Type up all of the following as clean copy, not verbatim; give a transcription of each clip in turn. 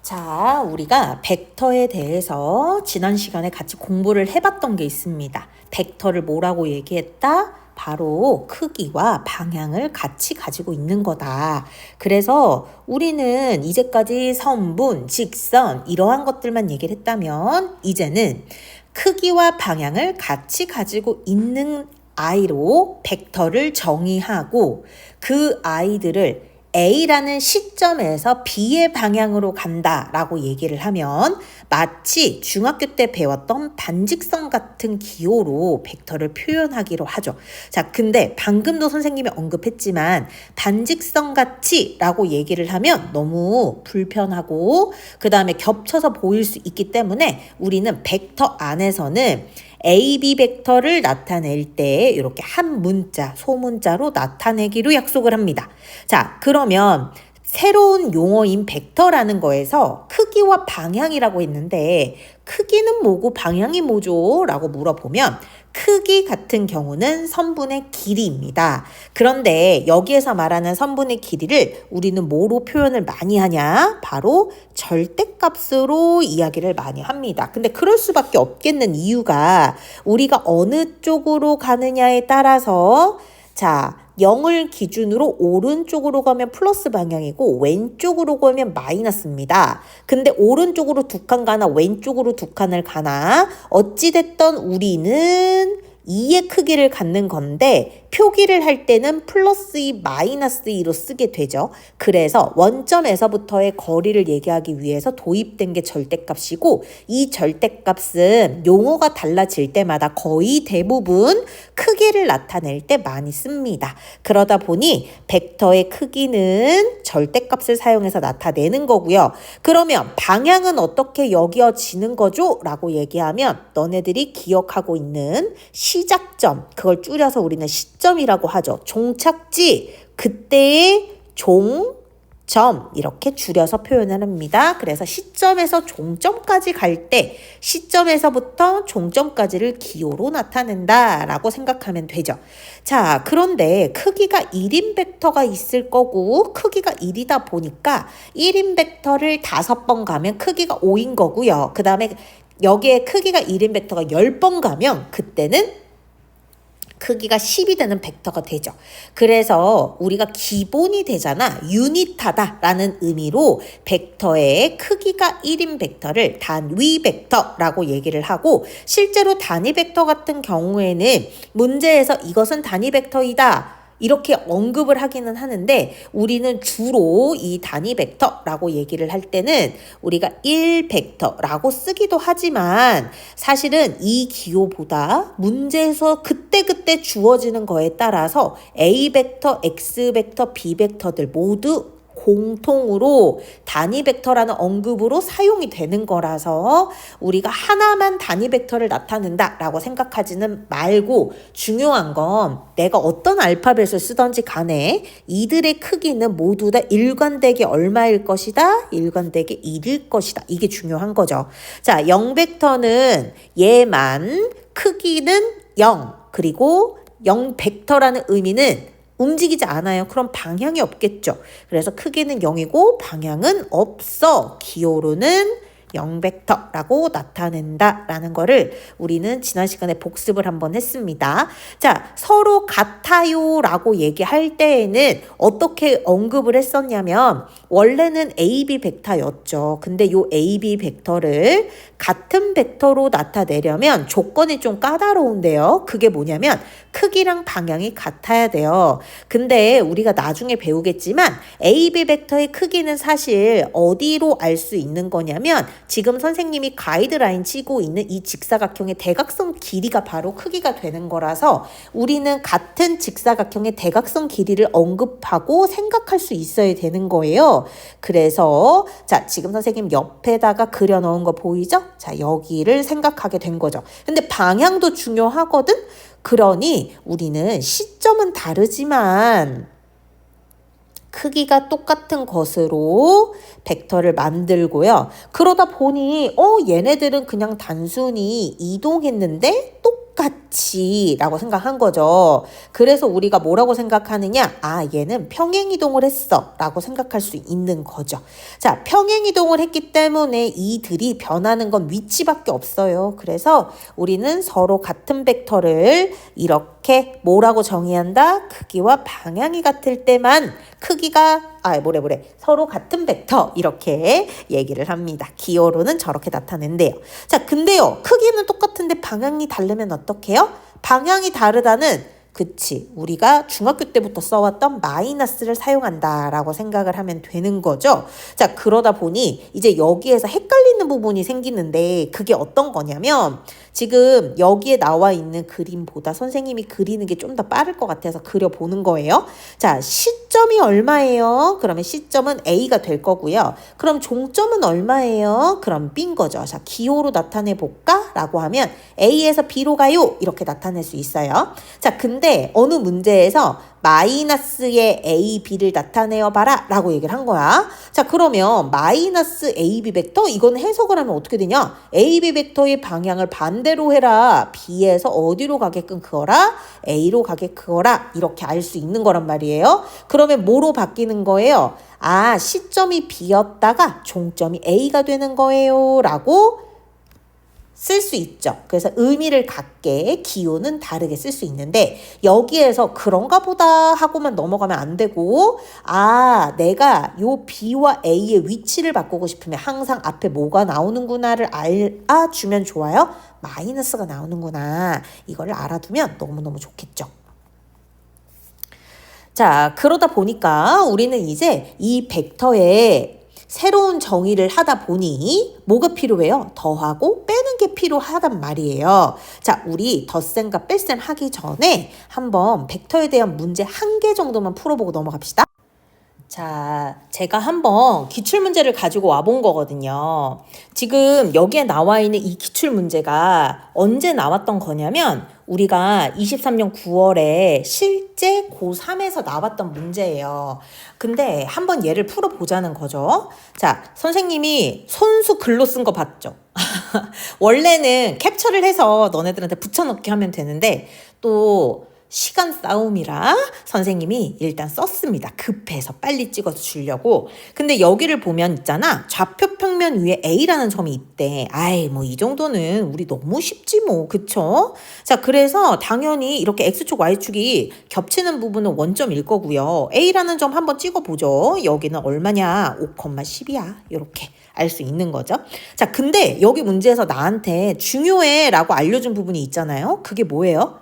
자, 우리가 벡터에 대해서 지난 시간에 같이 공부를 해봤던 게 있습니다. 벡터를 뭐라고 얘기했다? 바로 크기와 방향을 같이 가지고 있는 거다. 그래서 우리는 이제까지 선분, 직선 이러한 것들만 얘기를 했다면 이제는 크기와 방향을 같이 가지고 있는 아이로 벡터를 정의하고 그 아이들을 A라는 시점에서 B의 방향으로 간다라고 얘기를 하면 마치 중학교 때 배웠던 반직선 같은 기호로 벡터를 표현하기로 하죠. 자, 근데 방금도 선생님이 언급했지만 반직선 같이라고 얘기를 하면 너무 불편하고 그 다음에 겹쳐서 보일 수 있기 때문에 우리는 벡터 안에서는 AB 벡터를 나타낼 때 이렇게 한 문자, 소문자로 나타내기로 약속을 합니다. 자, 그러면 새로운 용어인 벡터라는 거에서 크기와 방향이라고 했는데 크기는 뭐고 방향이 뭐죠? 라고 물어보면 크기 같은 경우는 선분의 길이입니다. 그런데 여기에서 말하는 선분의 길이를 우리는 뭐로 표현을 많이 하냐? 바로 절대값으로 이야기를 많이 합니다. 근데 그럴 수밖에 없겠는 이유가 우리가 어느 쪽으로 가느냐에 따라서 자, 0을 기준으로 오른쪽으로 가면 플러스 방향이고 왼쪽으로 가면 마이너스입니다. 근데 오른쪽으로 두 칸 가나 왼쪽으로 두 칸을 가나 어찌됐든 우리는 2의 크기를 갖는 건데 표기를 할 때는 플러스 2, 마이너스 2로 쓰게 되죠. 그래서 원점에서부터의 거리를 얘기하기 위해서 도입된 게 절대값이고 이 절대값은 용어가 달라질 때마다 거의 대부분 크기를 나타낼 때 많이 씁니다. 그러다 보니 벡터의 크기는 절대값을 사용해서 나타내는 거고요. 그러면 방향은 어떻게 여겨지는 거죠? 라고 얘기하면 너네들이 기억하고 있는 시작점, 그걸 줄여서 우리는 시점이라고 하죠. 종착지, 그때의 종점 이렇게 줄여서 표현을 합니다. 그래서 시점에서 종점까지 갈 때 시점에서부터 종점까지를 기호로 나타낸다라고 생각하면 되죠. 자, 그런데 크기가 1인 벡터가 있을 거고 크기가 1이다 보니까 1인 벡터를 5번 가면 크기가 5인 거고요. 그 다음에 여기에 크기가 1인 벡터가 10번 가면 그때는 크기가 10이 되는 벡터가 되죠. 그래서 우리가 기본이 되잖아. 유니트하다라는 의미로 벡터의 크기가 1인 벡터를 단위 벡터라고 얘기를 하고 실제로 단위 벡터 같은 경우에는 문제에서 이것은 단위 벡터이다. 이렇게 언급을 하기는 하는데 우리는 주로 이 단위 벡터라고 얘기를 할 때는 우리가 1벡터라고 쓰기도 하지만 사실은 이 기호보다 문제에서 그때그때 주어지는 거에 따라서 A 벡터, X 벡터, B 벡터들 모두 공통으로 단위 벡터라는 언급으로 사용이 되는 거라서 우리가 하나만 단위 벡터를 나타낸다라고 생각하지는 말고 중요한 건 내가 어떤 알파벳을 쓰던지 간에 이들의 크기는 모두 다 일관되게 얼마일 것이다? 일관되게 1일 것이다. 이게 중요한 거죠. 자, 0벡터는 얘만 크기는 0 그리고 0벡터라는 의미는 움직이지 않아요. 그럼 방향이 없겠죠. 그래서 크기는 0이고 방향은 없어. 기호로는 0벡터라고 나타낸다라는 거를 우리는 지난 시간에 복습을 한번 했습니다. 자, 서로 같아요라고 얘기할 때에는 어떻게 언급을 했었냐면 원래는 AB 벡터였죠. 근데 요 AB 벡터를 같은 벡터로 나타내려면 조건이 좀 까다로운데요. 그게 뭐냐면 크기랑 방향이 같아야 돼요. 근데 우리가 나중에 배우겠지만 AB 벡터의 크기는 사실 어디로 알 수 있는 거냐면 지금 선생님이 가이드라인 치고 있는 이 직사각형의 대각선 길이가 바로 크기가 되는 거라서 우리는 같은 직사각형의 대각선 길이를 언급하고 생각할 수 있어야 되는 거예요. 그래서 자, 지금 선생님 옆에다가 그려 넣은 거 보이죠? 자, 여기를 생각하게 된 거죠. 근데 방향도 중요하거든? 그러니 우리는 시점은 다르지만 크기가 똑같은 것으로 벡터를 만들고요. 그러다 보니 얘네들은 그냥 단순히 이동했는데 똑같지 위치라고 생각한 거죠. 그래서 우리가 뭐라고 생각하느냐? 아, 얘는 평행이동을 했어 라고 생각할 수 있는 거죠. 자, 평행이동을 했기 때문에 이들이 변하는 건 위치밖에 없어요. 그래서 우리는 서로 같은 벡터를 이렇게 뭐라고 정의한다? 크기와 방향이 같을 때만 서로 같은 벡터 이렇게 얘기를 합니다. 기호로는 저렇게 나타낸대요. 자, 근데요, 크기는 똑같은데 방향이 다르면 어떡해요? 방향이 다르다는 그치, 우리가 중학교 때부터 써왔던 마이너스를 사용한다라고 생각을 하면 되는 거죠. 자, 그러다 보니 이제 여기에서 헷갈리는 부분이 생기는데 그게 어떤 거냐면 지금 여기에 나와 있는 그림보다 선생님이 그리는 게 좀 더 빠를 것 같아서 그려보는 거예요. 자, 시점이 얼마예요? 그러면 시점은 A가 될 거고요. 그럼 종점은 얼마예요? 그럼 B인 거죠. 자, 기호로 나타내 볼까? 라고 하면 A에서 B로 가요. 이렇게 나타낼 수 있어요. 자, 근데 어느 문제에서 마이너스의 A, B를 나타내어 봐라 라고 얘기를 한 거야. 자, 그러면 마이너스 A, B 벡터 이건 해석을 하면 어떻게 되냐? A, B 벡터의 방향을 반대로 해라. B에서 어디로 가게끔 그어라? A로 가게 그어라. 이렇게 알 수 있는 거란 말이에요. 그러면 뭐로 바뀌는 거예요? 아, 시점이 B였다가 종점이 A가 되는 거예요 라고 쓸 수 있죠. 그래서 의미를 갖게 기호는 다르게 쓸 수 있는데 여기에서 그런가 보다 하고만 넘어가면 안 되고 아, 내가 요 B와 A의 위치를 바꾸고 싶으면 항상 앞에 뭐가 나오는구나를 알아주면 좋아요. 마이너스가 나오는구나. 이걸 알아두면 너무너무 좋겠죠. 자, 그러다 보니까 우리는 이제 이 벡터에 새로운 정의를 하다 보니 뭐가 필요해요? 더하고 빼는 게 필요하단 말이에요. 자, 우리 덧셈과 뺄셈 하기 전에 한번 벡터에 대한 문제 한 개 정도만 풀어보고 넘어갑시다. 자, 제가 한번 기출문제를 가지고 와본 거거든요. 지금 여기에 나와 있는 이 기출문제가 언제 나왔던 거냐면 우리가 23년 9월에 실제 고3에서 나왔던 문제예요. 근데 한번 얘를 풀어보자는 거죠. 자, 선생님이 손수 글로 쓴 거 봤죠? 원래는 캡처를 해서 너네들한테 붙여넣기 하면 되는데 또 시간 싸움이라 선생님이 일단 썼습니다. 급해서 빨리 찍어서 주려고. 근데 여기를 보면 있잖아. 좌표 평면 위에 A라는 점이 있대. 아이, 뭐 이 정도는 우리 너무 쉽지 뭐. 그쵸? 자, 그래서 당연히 이렇게 X축, Y축이 겹치는 부분은 원점일 거고요. A라는 점 한번 찍어보죠. 여기는 얼마냐? 5,10이야. 이렇게. 알 수 있는 거죠. 자, 근데 여기 문제에서 나한테 중요해 라고 알려준 부분이 있잖아요. 그게 뭐예요?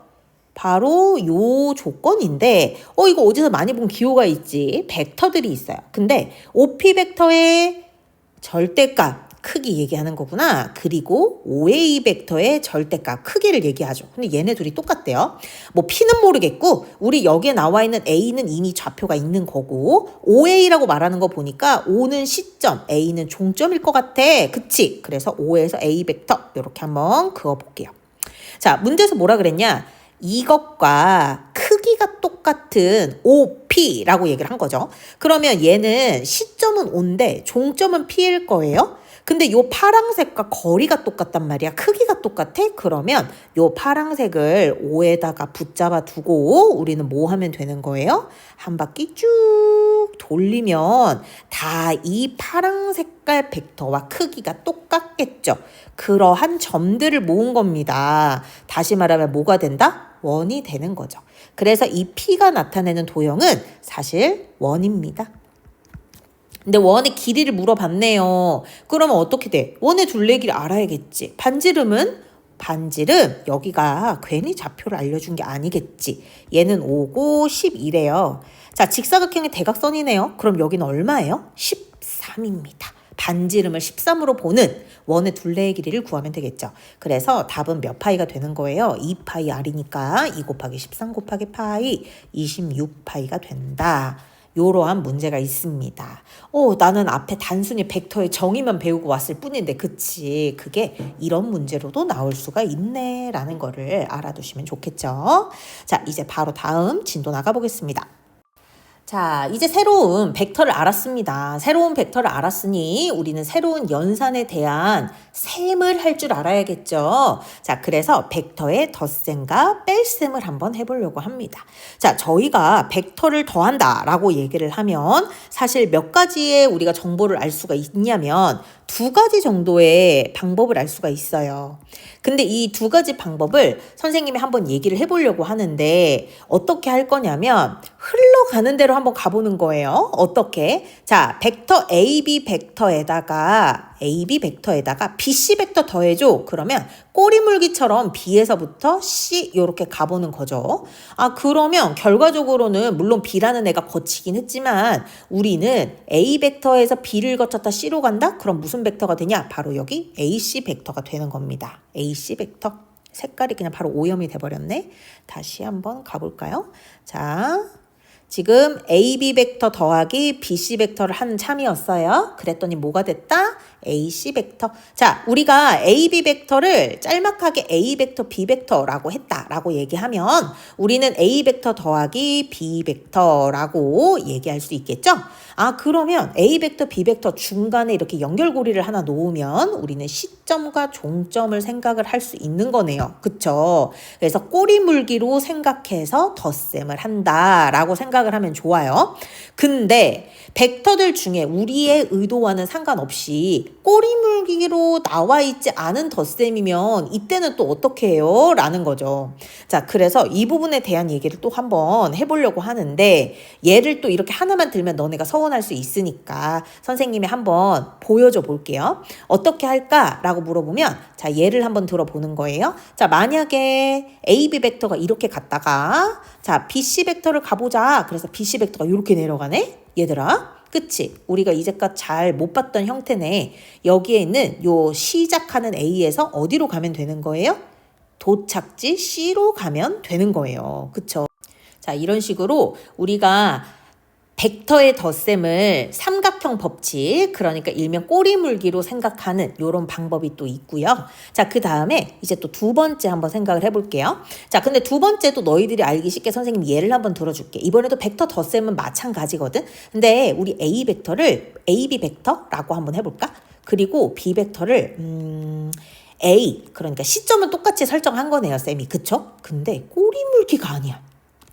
바로 요 조건인데 이거 어디서 많이 본 기호가 있지. 벡터들이 있어요. 근데 OP 벡터의 절대값 크기 얘기하는 거구나. 그리고 OA 벡터의 절대값 크기를 얘기하죠. 근데 얘네 둘이 똑같대요. 뭐 P는 모르겠고 우리 여기에 나와 있는 A는 이미 좌표가 있는 거고 OA라고 말하는 거 보니까 O는 시점, A는 종점일 것 같아. 그치? 그래서 O에서 A 벡터 이렇게 한번 그어볼게요. 자, 문제에서 뭐라 그랬냐? 이것과 크기가 똑같은 OP라고 얘기를 한 거죠. 그러면 얘는 시점은 O인데 종점은 P일 거예요. 근데 요 파랑색과 거리가 똑같단 말이야. 크기가 똑같아? 그러면 요 파랑색을 O에다가 붙잡아 두고 우리는 뭐 하면 되는 거예요? 한 바퀴 쭉 돌리면 다 이 파랑 색깔 벡터와 크기가 똑같겠죠. 그러한 점들을 모은 겁니다. 다시 말하면 뭐가 된다? 원이 되는 거죠. 그래서 이 P가 나타내는 도형은 사실 원입니다. 근데 원의 길이를 물어봤네요. 그러면 어떻게 돼? 원의 둘레길을 알아야겠지. 반지름 여기가 괜히 좌표를 알려준 게 아니겠지. 얘는 5고 11이래요. 자, 직사각형의 대각선이네요. 그럼 여기는 얼마예요? 13입니다. 반지름을 13으로 보는 원의 둘레의 길이를 구하면 되겠죠. 그래서 답은 몇 파이가 되는 거예요? 2파이 r이니까 2 곱하기 13 곱하기 파이 26파이가 된다. 요러한 문제가 있습니다. 나는 앞에 단순히 벡터의 정의만 배우고 왔을 뿐인데 그치? 그게 이런 문제로도 나올 수가 있네 라는 거를 알아두시면 좋겠죠. 자, 이제 바로 다음 진도 나가보겠습니다. 자, 이제 새로운 벡터를 알았습니다. 새로운 벡터를 알았으니 우리는 새로운 연산에 대한 셈을 할 줄 알아야겠죠. 자, 그래서 벡터의 덧셈과 뺄셈을 한번 해보려고 합니다. 자, 저희가 벡터를 더한다 라고 얘기를 하면 사실 몇 가지의 우리가 정보를 알 수가 있냐면 두 가지 정도의 방법을 알 수가 있어요. 근데 이 두 가지 방법을 선생님이 한번 얘기를 해보려고 하는데 어떻게 할 거냐면 흘러가는 대로 한번 가보는 거예요. 어떻게? 자, 벡터 AB 벡터에다가 BC 벡터 더해줘. 그러면 꼬리물기처럼 B에서부터 C 이렇게 가보는 거죠. 아, 그러면 결과적으로는 물론 B라는 애가 거치긴 했지만 우리는 A 벡터에서 B를 거쳤다 C로 간다? 그럼 무슨 벡터가 되냐? 바로 여기 AC 벡터가 되는 겁니다. AC 벡터. 색깔이 그냥 바로 오염이 돼버렸네. 다시 한번 가볼까요? 자, 지금 AB 벡터 더하기 BC 벡터를 한 참이었어요. 그랬더니 뭐가 됐다? AC 벡터. 자, 우리가 AB 벡터를 짤막하게 A 벡터, B 벡터라고 했다라고 얘기하면 우리는 A 벡터 더하기 B 벡터라고 얘기할 수 있겠죠? 아, 그러면 A 벡터, B 벡터 중간에 이렇게 연결고리를 하나 놓으면 우리는 시점과 종점을 생각을 할 수 있는 거네요. 그쵸? 그래서 꼬리물기로 생각해서 덧셈을 한다라고 생각을 하면 좋아요. 근데 벡터들 중에 우리의 의도와는 상관없이 꼬리물기로 나와 있지 않은 덧셈이면 이때는 또 어떻게 해요? 라는 거죠. 자, 그래서 이 부분에 대한 얘기를 또 한번 해보려고 하는데 얘를 또 이렇게 하나만 들면 너네가 서운할 수 있으니까 선생님이 한번 보여줘 볼게요. 어떻게 할까라고 물어보면 자, 얘를 한번 들어보는 거예요. 자, 만약에 AB 벡터가 이렇게 갔다가 자, BC 벡터를 가보자. 그래서 BC 벡터가 이렇게 내려가네. 얘들아, 그치? 우리가 이제껏 잘 못 봤던 형태네. 여기에 있는 요 시작하는 A에서 어디로 가면 되는 거예요? 도착지 C로 가면 되는 거예요. 그쵸? 자, 이런 식으로 우리가 벡터의 덧셈을 삼각형 법칙, 그러니까 일명 꼬리물기로 생각하는 이런 방법이 또 있고요. 자, 그 다음에 이제 또 두 번째 한번 생각을 해볼게요. 자, 근데 두 번째도 너희들이 알기 쉽게 선생님 예를 한번 들어줄게. 이번에도 벡터 덧셈은 마찬가지거든. 근데 우리 A 벡터를 AB 벡터라고 한번 해볼까? 그리고 B 벡터를 A, 그러니까 시점은 똑같이 설정한 거네요, 쌤이. 그쵸? 근데 꼬리물기가 아니야.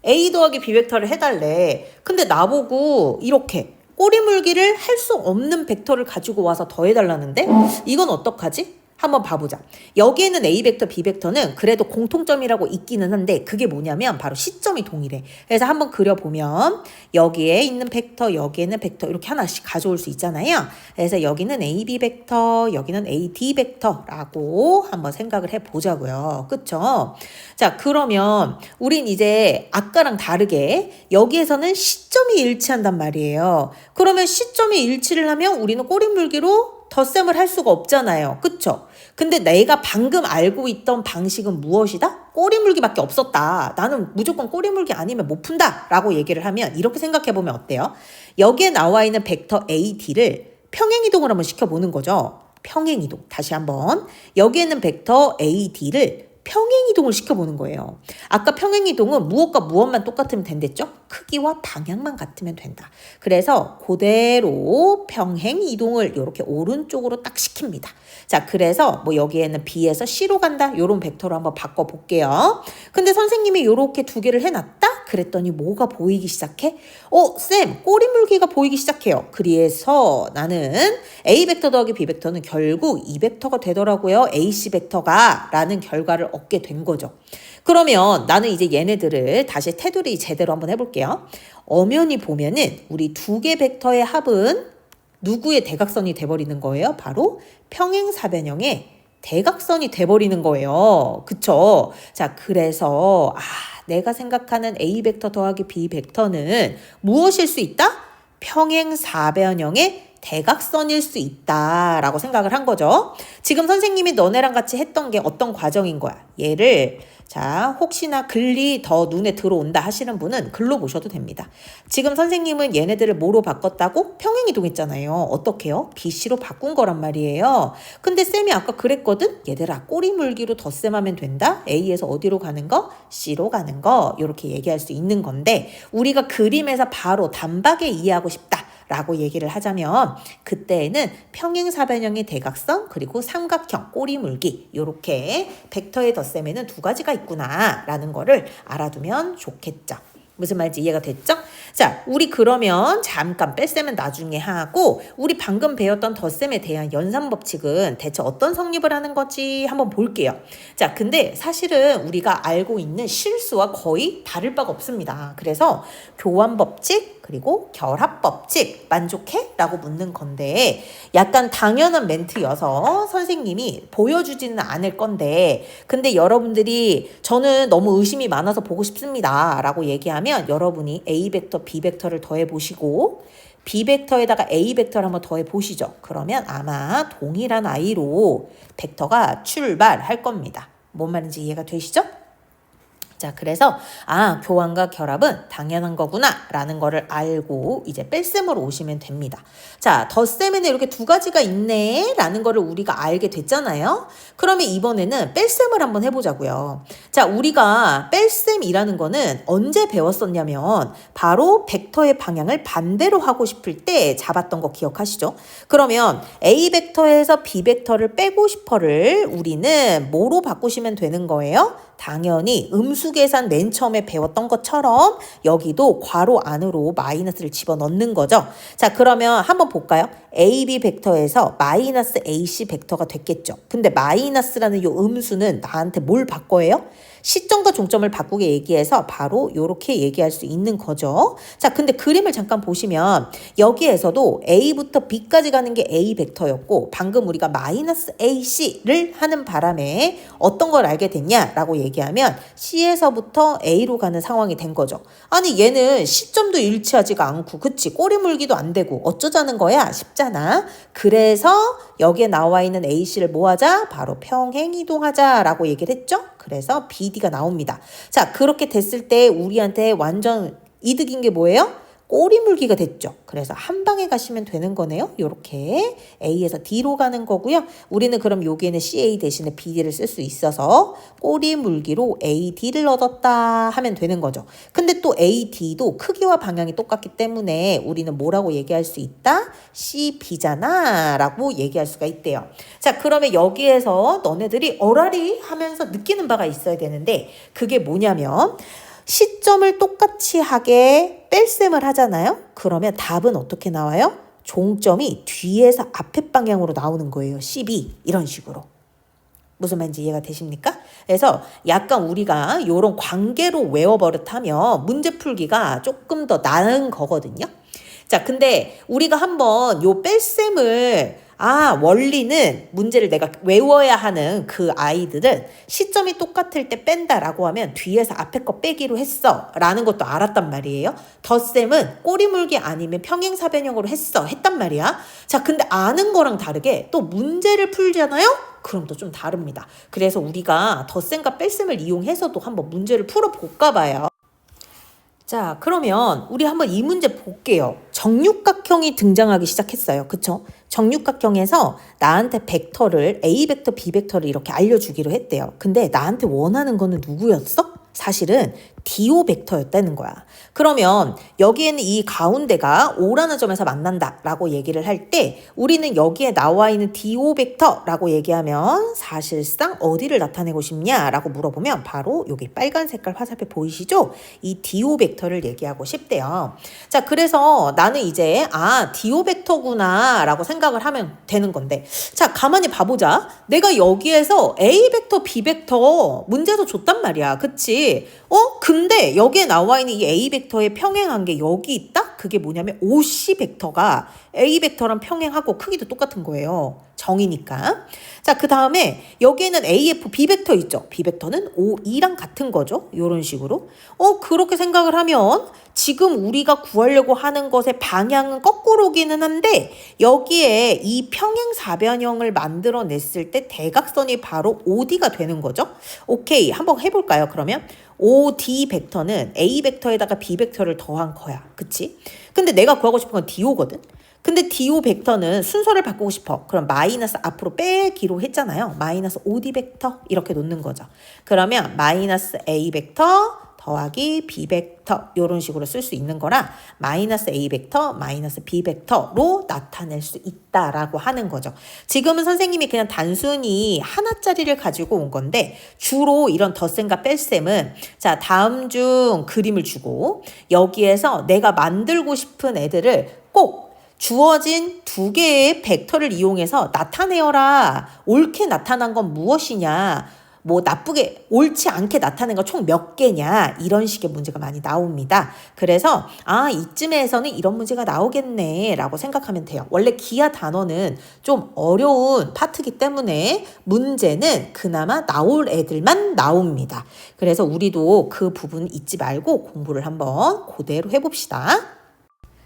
A 더하기 B 벡터를 해달래. 근데 나보고 이렇게 꼬리물기를 할 수 없는 벡터를 가지고 와서 더해달라는데 이건 어떡하지? 한번 봐보자. 여기에는 A 벡터, B 벡터는 그래도 공통점이라고 있기는 한데 그게 뭐냐면 바로 시점이 동일해. 그래서 한번 그려보면 여기에 있는 벡터, 여기에는 벡터 이렇게 하나씩 가져올 수 있잖아요. 그래서 여기는 AB 벡터, 여기는 AD 벡터라고 한번 생각을 해보자고요. 그쵸? 자, 그러면 우린 이제 아까랑 다르게 여기에서는 시점이 일치한단 말이에요. 그러면 시점이 일치를 하면 우리는 꼬리물기로 덧셈을 할 수가 없잖아요. 그쵸? 근데 내가 방금 알고 있던 방식은 무엇이다? 꼬리물기밖에 없었다. 나는 무조건 꼬리물기 아니면 못 푼다 라고 얘기를 하면 이렇게 생각해보면 어때요? 여기에 나와 있는 벡터 AD를 평행이동을 한번 시켜보는 거죠. 평행이동. 다시 한번. 여기에 있는 벡터 AD를 평행이동을 시켜보는 거예요. 아까 평행이동은 무엇과 무엇만 똑같으면 된댔죠? 크기와 방향만 같으면 된다. 그래서 그대로 평행이동을 이렇게 오른쪽으로 딱 시킵니다. 자, 그래서 뭐 여기에는 B에서 C로 간다. 요런 벡터로 한번 바꿔볼게요. 근데 선생님이 요렇게 두 개를 해놨다? 그랬더니 뭐가 보이기 시작해? 쌤, 꼬리물기가 보이기 시작해요. 그래서 나는 A 벡터 더하기 B 벡터는 결국 이 벡터가 되더라고요. AC 벡터가 라는 결과를 얻게 된 거죠. 그러면 나는 이제 얘네들을 다시 테두리 제대로 한번 해볼게요. 엄연히 보면은 우리 두 개 벡터의 합은 누구의 대각선이 돼버리는 거예요? 바로 평행사변형의 대각선이 돼버리는 거예요. 그쵸? 자, 그래서 내가 생각하는 A 벡터 더하기 B 벡터는 무엇일 수 있다? 평행사변형의 대각선일 수 있다라고 생각을 한 거죠. 지금 선생님이 너네랑 같이 했던 게 어떤 과정인 거야. 얘를 자, 혹시나 글이 더 눈에 들어온다 하시는 분은 글로 보셔도 됩니다. 지금 선생님은 얘네들을 뭐로 바꿨다고? 평행이동했잖아요. 어떻게요? BC로 바꾼 거란 말이에요. 근데 쌤이 아까 그랬거든? 얘들아, 꼬리 물기로 덧셈하면 된다? A에서 어디로 가는 거? C로 가는 거. 이렇게 얘기할 수 있는 건데 우리가 그림에서 바로 단박에 이해하고 싶다. 라고 얘기를 하자면 그때에는 평행사변형의 대각선 그리고 삼각형 꼬리물기 이렇게 벡터의 덧셈에는 두 가지가 있구나 라는 거를 알아두면 좋겠죠. 무슨 말인지 이해가 됐죠? 자, 우리 그러면 잠깐 뺄셈은 나중에 하고 우리 방금 배웠던 덧셈에 대한 연산법칙은 대체 어떤 성립을 하는 거지 한번 볼게요. 자, 근데 사실은 우리가 알고 있는 실수와 거의 다를 바가 없습니다. 그래서 교환법칙 그리고 결합법칙 만족해? 라고 묻는 건데 약간 당연한 멘트여서 선생님이 보여주지는 않을 건데 근데 여러분들이 저는 너무 의심이 많아서 보고 싶습니다 라고 얘기하면 여러분이 A 벡터, B 벡터를 더해 보시고 B 벡터에다가 A 벡터를 한번 더해 보시죠. 그러면 아마 동일한 I로 벡터가 출발할 겁니다. 뭔 말인지 이해가 되시죠? 자, 그래서 교환과 결합은 당연한 거구나 라는 거를 알고 이제 뺄셈으로 오시면 됩니다. 자, 덧셈에는 이렇게 두 가지가 있네 라는 거를 우리가 알게 됐잖아요. 그러면 이번에는 뺄셈을 한번 해보자고요. 자, 우리가 뺄셈이라는 거는 언제 배웠었냐면 바로 벡터의 방향을 반대로 하고 싶을 때 잡았던 거 기억하시죠? 그러면 A 벡터에서 B 벡터를 빼고 싶어를 우리는 뭐로 바꾸시면 되는 거예요? 당연히 음수 계산 맨 처음에 배웠던 것처럼 여기도 괄호 안으로 마이너스를 집어넣는 거죠. 자, 그러면 한번 볼까요? AB 벡터에서 마이너스 AC 벡터가 됐겠죠. 근데 마이너스라는 이 음수는 나한테 뭘 바꿔요? 시점과 종점을 바꾸게 얘기해서 바로 이렇게 얘기할 수 있는 거죠. 자, 근데 그림을 잠깐 보시면 여기에서도 A부터 B까지 가는 게 A 벡터였고 방금 우리가 마이너스 AC를 하는 바람에 어떤 걸 알게 됐냐라고 얘기하면 C에서부터 A로 가는 상황이 된 거죠. 아니 얘는 시점도 일치하지가 않고 그치 꼬리 물기도 안 되고 어쩌자는 거야 싶잖아. 그래서 여기에 나와 있는 AC를 뭐 하자? 바로 평행이동하자라고 얘기를 했죠. 그래서 BD가 나옵니다. 자, 그렇게 됐을 때 우리한테 완전 이득인 게 뭐예요? 꼬리 물기가 됐죠. 그래서 한 방에 가시면 되는 거네요. 이렇게 A에서 D로 가는 거고요. 우리는 그럼 여기에는 CA 대신에 BD를 쓸 수 있어서 꼬리 물기로 AD를 얻었다 하면 되는 거죠. 근데 또 AD도 크기와 방향이 똑같기 때문에 우리는 뭐라고 얘기할 수 있다? CB잖아 라고 얘기할 수가 있대요. 자, 그러면 여기에서 너네들이 어라리 하면서 느끼는 바가 있어야 되는데 그게 뭐냐면 시점을 똑같이 하게 뺄셈을 하잖아요. 그러면 답은 어떻게 나와요? 종점이 뒤에서 앞에 방향으로 나오는 거예요. 12 이런 식으로. 무슨 말인지 이해가 되십니까? 그래서 약간 우리가 이런 관계로 외워버릇하면 문제 풀기가 조금 더 나은 거거든요. 자, 근데 우리가 한번 요 뺄셈을 원리는 문제를 내가 외워야 하는 그 아이들은 시점이 똑같을 때 뺀다라고 하면 뒤에서 앞에 거 빼기로 했어 라는 것도 알았단 말이에요. 덧셈은 꼬리 물기 아니면 평행사변형으로 했단 말이야. 자, 근데 아는 거랑 다르게 또 문제를 풀잖아요? 그럼 또 좀 다릅니다. 그래서 우리가 덧셈과 뺄셈을 이용해서도 한번 문제를 풀어볼까 봐요. 자, 그러면 우리 한번 이 문제 볼게요. 정육각형이 등장하기 시작했어요. 그쵸? 정육각형에서 나한테 벡터를 A 벡터, B 벡터를 이렇게 알려주기로 했대요. 근데 나한테 원하는 거는 누구였어? 사실은 DO 벡터였다는 거야. 그러면 여기에는 이 가운데가 O라는 점에서 만난다라고 얘기를 할 때 우리는 여기에 나와 있는 DO 벡터라고 얘기하면 사실상 어디를 나타내고 싶냐라고 물어보면 바로 여기 빨간 색깔 화살표 보이시죠? 이 DO 벡터를 얘기하고 싶대요. 자, 그래서 나는 이제 DO 벡터구나 라고 생각을 하면 되는 건데 자, 가만히 봐보자. 내가 여기에서 A 벡터, B 벡터 문제도 줬단 말이야. 그치? 근데 여기에 나와 있는 이 A 벡터에 평행한 게 여기 있다? 그게 뭐냐면 OC 벡터가 A 벡터랑 평행하고 크기도 똑같은 거예요. 정이니까. 자, 그 다음에 여기에는 AF B벡터 있죠. B벡터는 OE랑 같은 거죠. 이런 식으로. 그렇게 생각을 하면 지금 우리가 구하려고 하는 것의 방향은 거꾸로기는 한데 여기에 이 평행사변형을 만들어냈을 때 대각선이 바로 OD가 되는 거죠. 오케이, 한번 해볼까요? 그러면 OD 벡터는 A 벡터에다가 B 벡터를 더한 거야. 그치? 근데 내가 구하고 싶은 건 DO거든. 근데 DO 벡터는 순서를 바꾸고 싶어. 그럼 마이너스 앞으로 빼기로 했잖아요. 마이너스 OD 벡터 이렇게 놓는 거죠. 그러면 마이너스 A 벡터 더하기 B 벡터 이런 식으로 쓸 수 있는 거라 마이너스 A 벡터 마이너스 B 벡터로 나타낼 수 있다라고 하는 거죠. 지금은 선생님이 그냥 단순히 하나짜리를 가지고 온 건데 주로 이런 덧셈과 뺄셈은 자, 다음 중 그림을 주고 여기에서 내가 만들고 싶은 애들을 꼭 주어진 두 개의 벡터를 이용해서 나타내어라. 옳게 나타난 건 무엇이냐? 뭐 나쁘게 옳지 않게 나타낸 거 총 몇 개냐? 이런 식의 문제가 많이 나옵니다. 그래서 이쯤에서는 이런 문제가 나오겠네 라고 생각하면 돼요. 원래 기하 단원은 좀 어려운 파트이기 때문에 문제는 그나마 나올 애들만 나옵니다. 그래서 우리도 그 부분 잊지 말고 공부를 한번 그대로 해봅시다.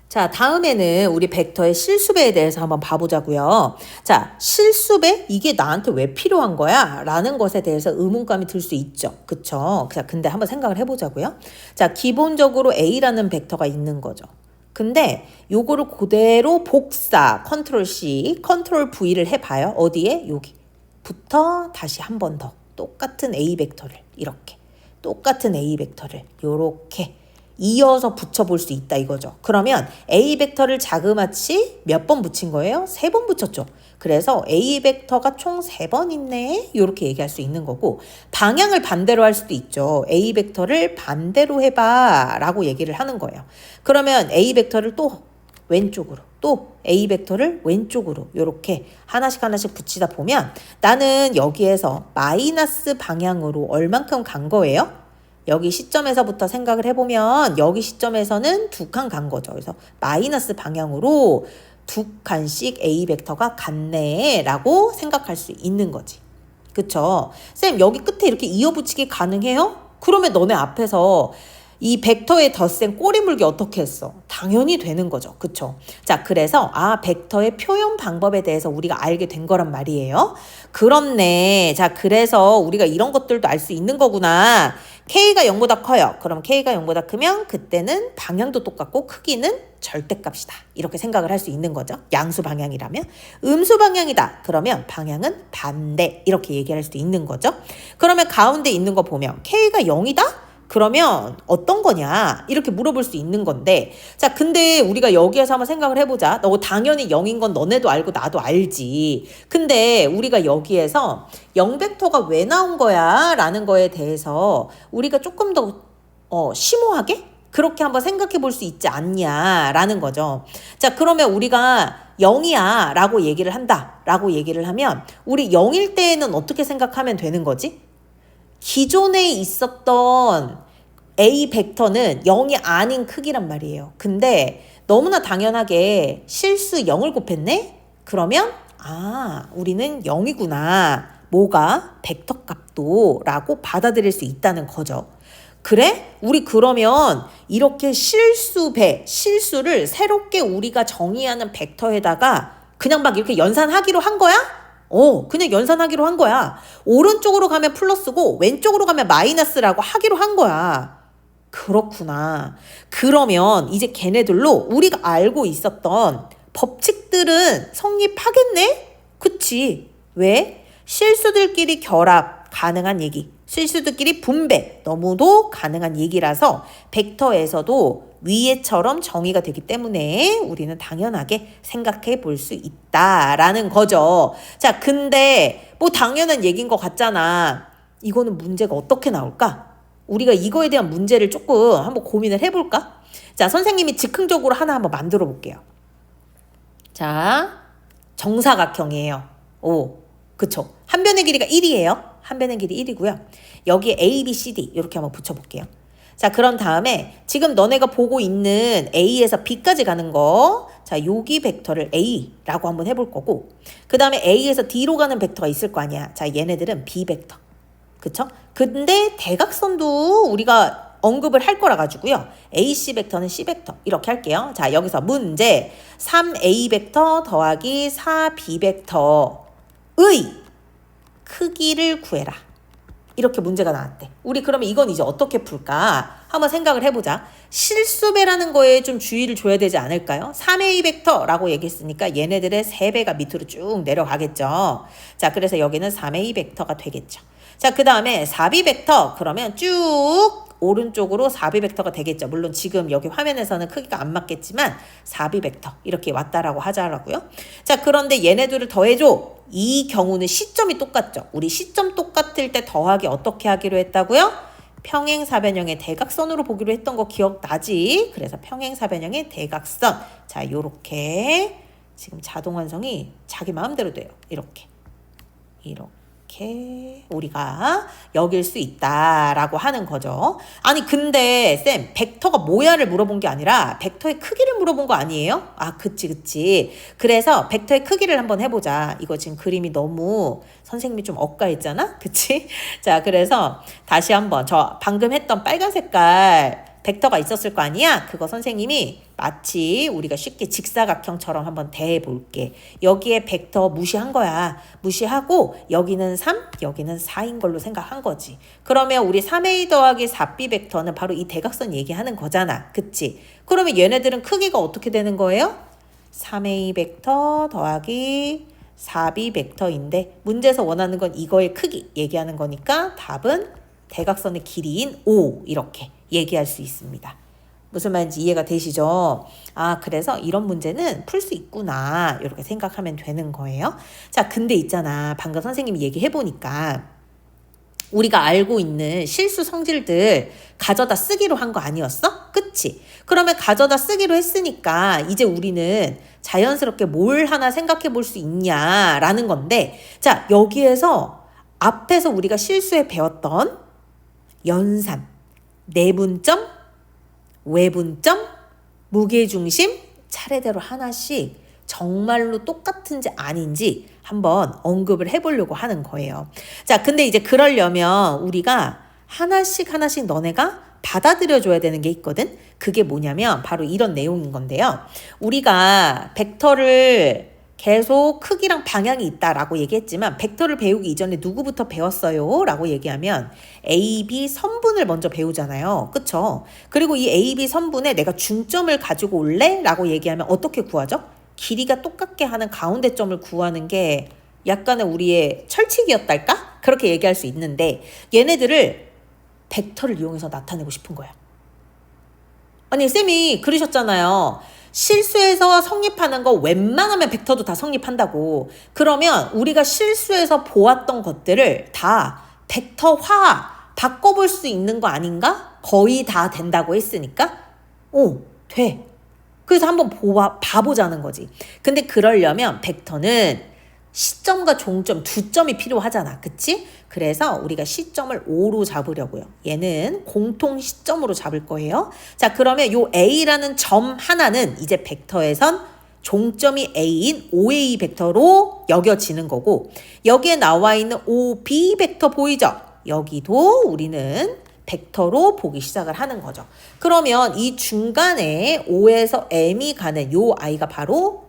자, 다음에는 우리 벡터의 실수배에 대해서 한번 봐보자고요. 자, 실수배? 이게 나한테 왜 필요한 거야? 라는 것에 대해서 의문감이 들 수 있죠. 그쵸? 자, 근데 한번 생각을 해보자고요. 자, 기본적으로 A라는 벡터가 있는 거죠. 근데 요거를 그대로 복사, 컨트롤 C, 컨트롤 V를 해봐요. 어디에? 여기부터 다시 한 번 더. 똑같은 A 벡터를 이렇게. 똑같은 A 벡터를 요렇게. 이어서 붙여볼 수 있다 이거죠. 그러면 A 벡터를 자그마치 몇 번 붙인 거예요? 3번 붙였죠. 그래서 A 벡터가 총 3번 있네. 이렇게 얘기할 수 있는 거고 방향을 반대로 할 수도 있죠. A 벡터를 반대로 해봐 라고 얘기를 하는 거예요. 그러면 A 벡터를 또 왼쪽으로 또 A 벡터를 왼쪽으로 이렇게 하나씩 붙이다 보면 나는 여기에서 마이너스 방향으로 얼만큼 간 거예요? 여기 시점에서부터 생각을 해보면 여기 시점에서는 2칸 간 거죠. 그래서 마이너스 방향으로 2칸씩 A 벡터가 갔네 라고 생각할 수 있는 거지. 그쵸? 쌤 여기 끝에 이렇게 이어붙이기 가능해요? 그러면 너네 앞에서 이 벡터의 덧셈 꼬리 물기 어떻게 했어? 당연히 되는 거죠. 그쵸? 자, 그래서 벡터의 표현 방법에 대해서 우리가 알게 된 거란 말이에요. 그렇네. 자, 그래서 우리가 이런 것들도 알 수 있는 거구나. K가 0보다 커요. 그럼 K가 0보다 크면 그때는 방향도 똑같고 크기는 절대값이다. 이렇게 생각을 할 수 있는 거죠. 양수 방향이라면. 음수 방향이다. 그러면 방향은 반대. 이렇게 얘기할 수도 있는 거죠. 그러면 가운데 있는 거 보면 K가 0이다? 그러면 어떤 거냐 이렇게 물어볼 수 있는 건데 자 근데 우리가 여기에서 한번 생각을 해보자. 너 당연히 0인 건 너네도 알고 나도 알지. 근데 우리가 여기에서 0벡터가 왜 나온 거야 라는 거에 대해서 우리가 조금 더 심오하게 그렇게 한번 생각해 볼 수 있지 않냐 라는 거죠. 자 그러면 우리가 0이야 라고 얘기를 한다 라고 얘기를 하면 우리 0일 때에는 어떻게 생각하면 되는 거지? 기존에 있었던 A 벡터는 0이 아닌 크기란 말이에요. 근데 너무나 당연하게 실수 0을 곱했네? 그러면 우리는 0이구나. 뭐가? 벡터 값도 라고 받아들일 수 있다는 거죠. 그래? 우리 그러면 이렇게 실수를 새롭게 우리가 정의하는 벡터에다가 그냥 막 이렇게 연산하기로 한 거야? 그냥 연산하기로 한 거야. 오른쪽으로 가면 플러스고 왼쪽으로 가면 마이너스라고 하기로 한 거야. 그렇구나. 그러면 이제 걔네들로 우리가 알고 있었던 법칙들은 성립하겠네? 그치? 왜? 실수들끼리 결합 가능한 얘기. 실수들끼리 분배 너무도 가능한 얘기라서 벡터에서도 위에처럼 정의가 되기 때문에 우리는 당연하게 생각해 볼 수 있다라는 거죠. 자, 근데 뭐 당연한 얘기인 것 같잖아. 이거는 문제가 어떻게 나올까? 우리가 이거에 대한 문제를 조금 한번 고민을 해볼까? 자, 선생님이 즉흥적으로 하나 한번 만들어 볼게요. 자, 정사각형이에요. 그쵸. 한 변의 길이가 1이에요. 한 변의 길이 1이고요. 여기에 A, B, C, D 이렇게 한번 붙여볼게요. 자, 그런 다음에 지금 너네가 보고 있는 A에서 B까지 가는 거 자, 여기 벡터를 A라고 한번 해볼 거고, 그 다음에 A에서 D로 가는 벡터가 있을 거 아니야. 자, 얘네들은 B 벡터. 그쵸? 근데 대각선도 우리가 언급을 할 거라 가지고요. AC 벡터는 C 벡터 이렇게 할게요. 자, 여기서 문제 3A 벡터 더하기 4B 벡터의 크기를 구해라. 이렇게 문제가 나왔대. 우리 그러면 이건 이제 어떻게 풀까? 한번 생각을 해보자. 실수배라는 거에 좀 주의를 줘야 되지 않을까요? 3A 벡터라고 얘기했으니까 얘네들의 3배가 밑으로 쭉 내려가겠죠. 자, 그래서 여기는 3A 벡터가 되겠죠. 자, 그 다음에 4B 벡터 그러면 쭉 오른쪽으로 4B 벡터가 되겠죠. 물론 지금 여기 화면에서는 크기가 안 맞겠지만 4B 벡터 이렇게 왔다라고 하자라고요. 자, 그런데 얘네들을 더해줘. 이 경우는 시점이 똑같죠. 우리 시점 똑같을 때 더하기 어떻게 하기로 했다고요? 평행사변형의 대각선으로 보기로 했던 거 기억나지? 그래서 평행사변형의 대각선. 자, 요렇게 지금 자동 완성이 자기 마음대로 돼요. 이렇게 우리가 여길 수 있다라고 하는 거죠. 아니 근데 쌤 벡터가 뭐야를 물어본 게 아니라 벡터의 크기를 물어본 거 아니에요? 아 그치. 그래서 벡터의 크기를 한번 해보자. 이거 지금 그림이 너무 선생님이 좀 엇가했잖아? 그치? 자, 그래서 다시 한번 저 방금 했던 빨간 색깔 벡터가 있었을 거 아니야? 그거 선생님이 마치 우리가 쉽게 직사각형처럼 한번 대해볼게. 여기에 벡터 무시한 거야. 무시하고 여기는 3, 여기는 4인 걸로 생각한 거지. 그러면 우리 3A 더하기 4B 벡터는 바로 이 대각선 얘기하는 거잖아. 그치? 그러면 얘네들은 크기가 어떻게 되는 거예요? 3A 벡터 더하기 4B 벡터인데 문제에서 원하는 건 이거의 크기 얘기하는 거니까 답은 대각선의 길이인 5 이렇게 얘기할 수 있습니다. 무슨 말인지 이해가 되시죠? 아, 그래서 이런 문제는 풀 수 있구나 이렇게 생각하면 되는 거예요. 자, 근데 있잖아. 방금 선생님이 얘기해보니까 우리가 알고 있는 실수 성질들 가져다 쓰기로 한 거 아니었어? 그치? 그러면 가져다 쓰기로 했으니까 이제 우리는 자연스럽게 뭘 하나 생각해 볼 수 있냐라는 건데, 자, 여기에서 앞에서 우리가 실수에 배웠던 연산, 내분점, 외분점, 무게중심 차례대로 하나씩 정말로 똑같은지 아닌지 한번 언급을 해보려고 하는 거예요. 자, 근데 이제 그러려면 우리가 하나씩 너네가 받아들여줘야 되는 게 있거든. 그게 뭐냐면 바로 이런 내용인 건데요. 우리가 벡터를 계속 크기랑 방향이 있다라고 얘기했지만 벡터를 배우기 이전에 누구부터 배웠어요? 라고 얘기하면 AB 선분을 먼저 배우잖아요. 그쵸? 그리고 이 AB 선분에 내가 중점을 가지고 올래? 라고 얘기하면 어떻게 구하죠? 길이가 똑같게 하는 가운데 점을 구하는 게 약간의 우리의 철칙이었달까? 그렇게 얘기할 수 있는데 얘네들을 벡터를 이용해서 나타내고 싶은 거야. 아니 쌤이 그러셨잖아요. 실수해서 성립하는 거 웬만하면 벡터도 다 성립한다고. 그러면 우리가 실수해서 보았던 것들을 다 벡터화 바꿔볼 수 있는 거 아닌가? 거의 다 된다고 했으니까 오, 돼. 그래서 한번 봐보자는 거지. 근데 그러려면 벡터는 시점과 종점 두 점이 필요하잖아. 그치? 그래서 우리가 시점을 5로 잡으려고요. 얘는 공통 시점으로 잡을 거예요. 자, 그러면 요 A라는 점 하나는 이제 벡터에선 종점이 A인 OA 벡터로 여겨지는 거고, 여기에 나와 있는 OB 벡터 보이죠? 여기도 우리는 벡터로 보기 시작을 하는 거죠. 그러면 이 중간에 O에서 M이 가는 요 아이가 바로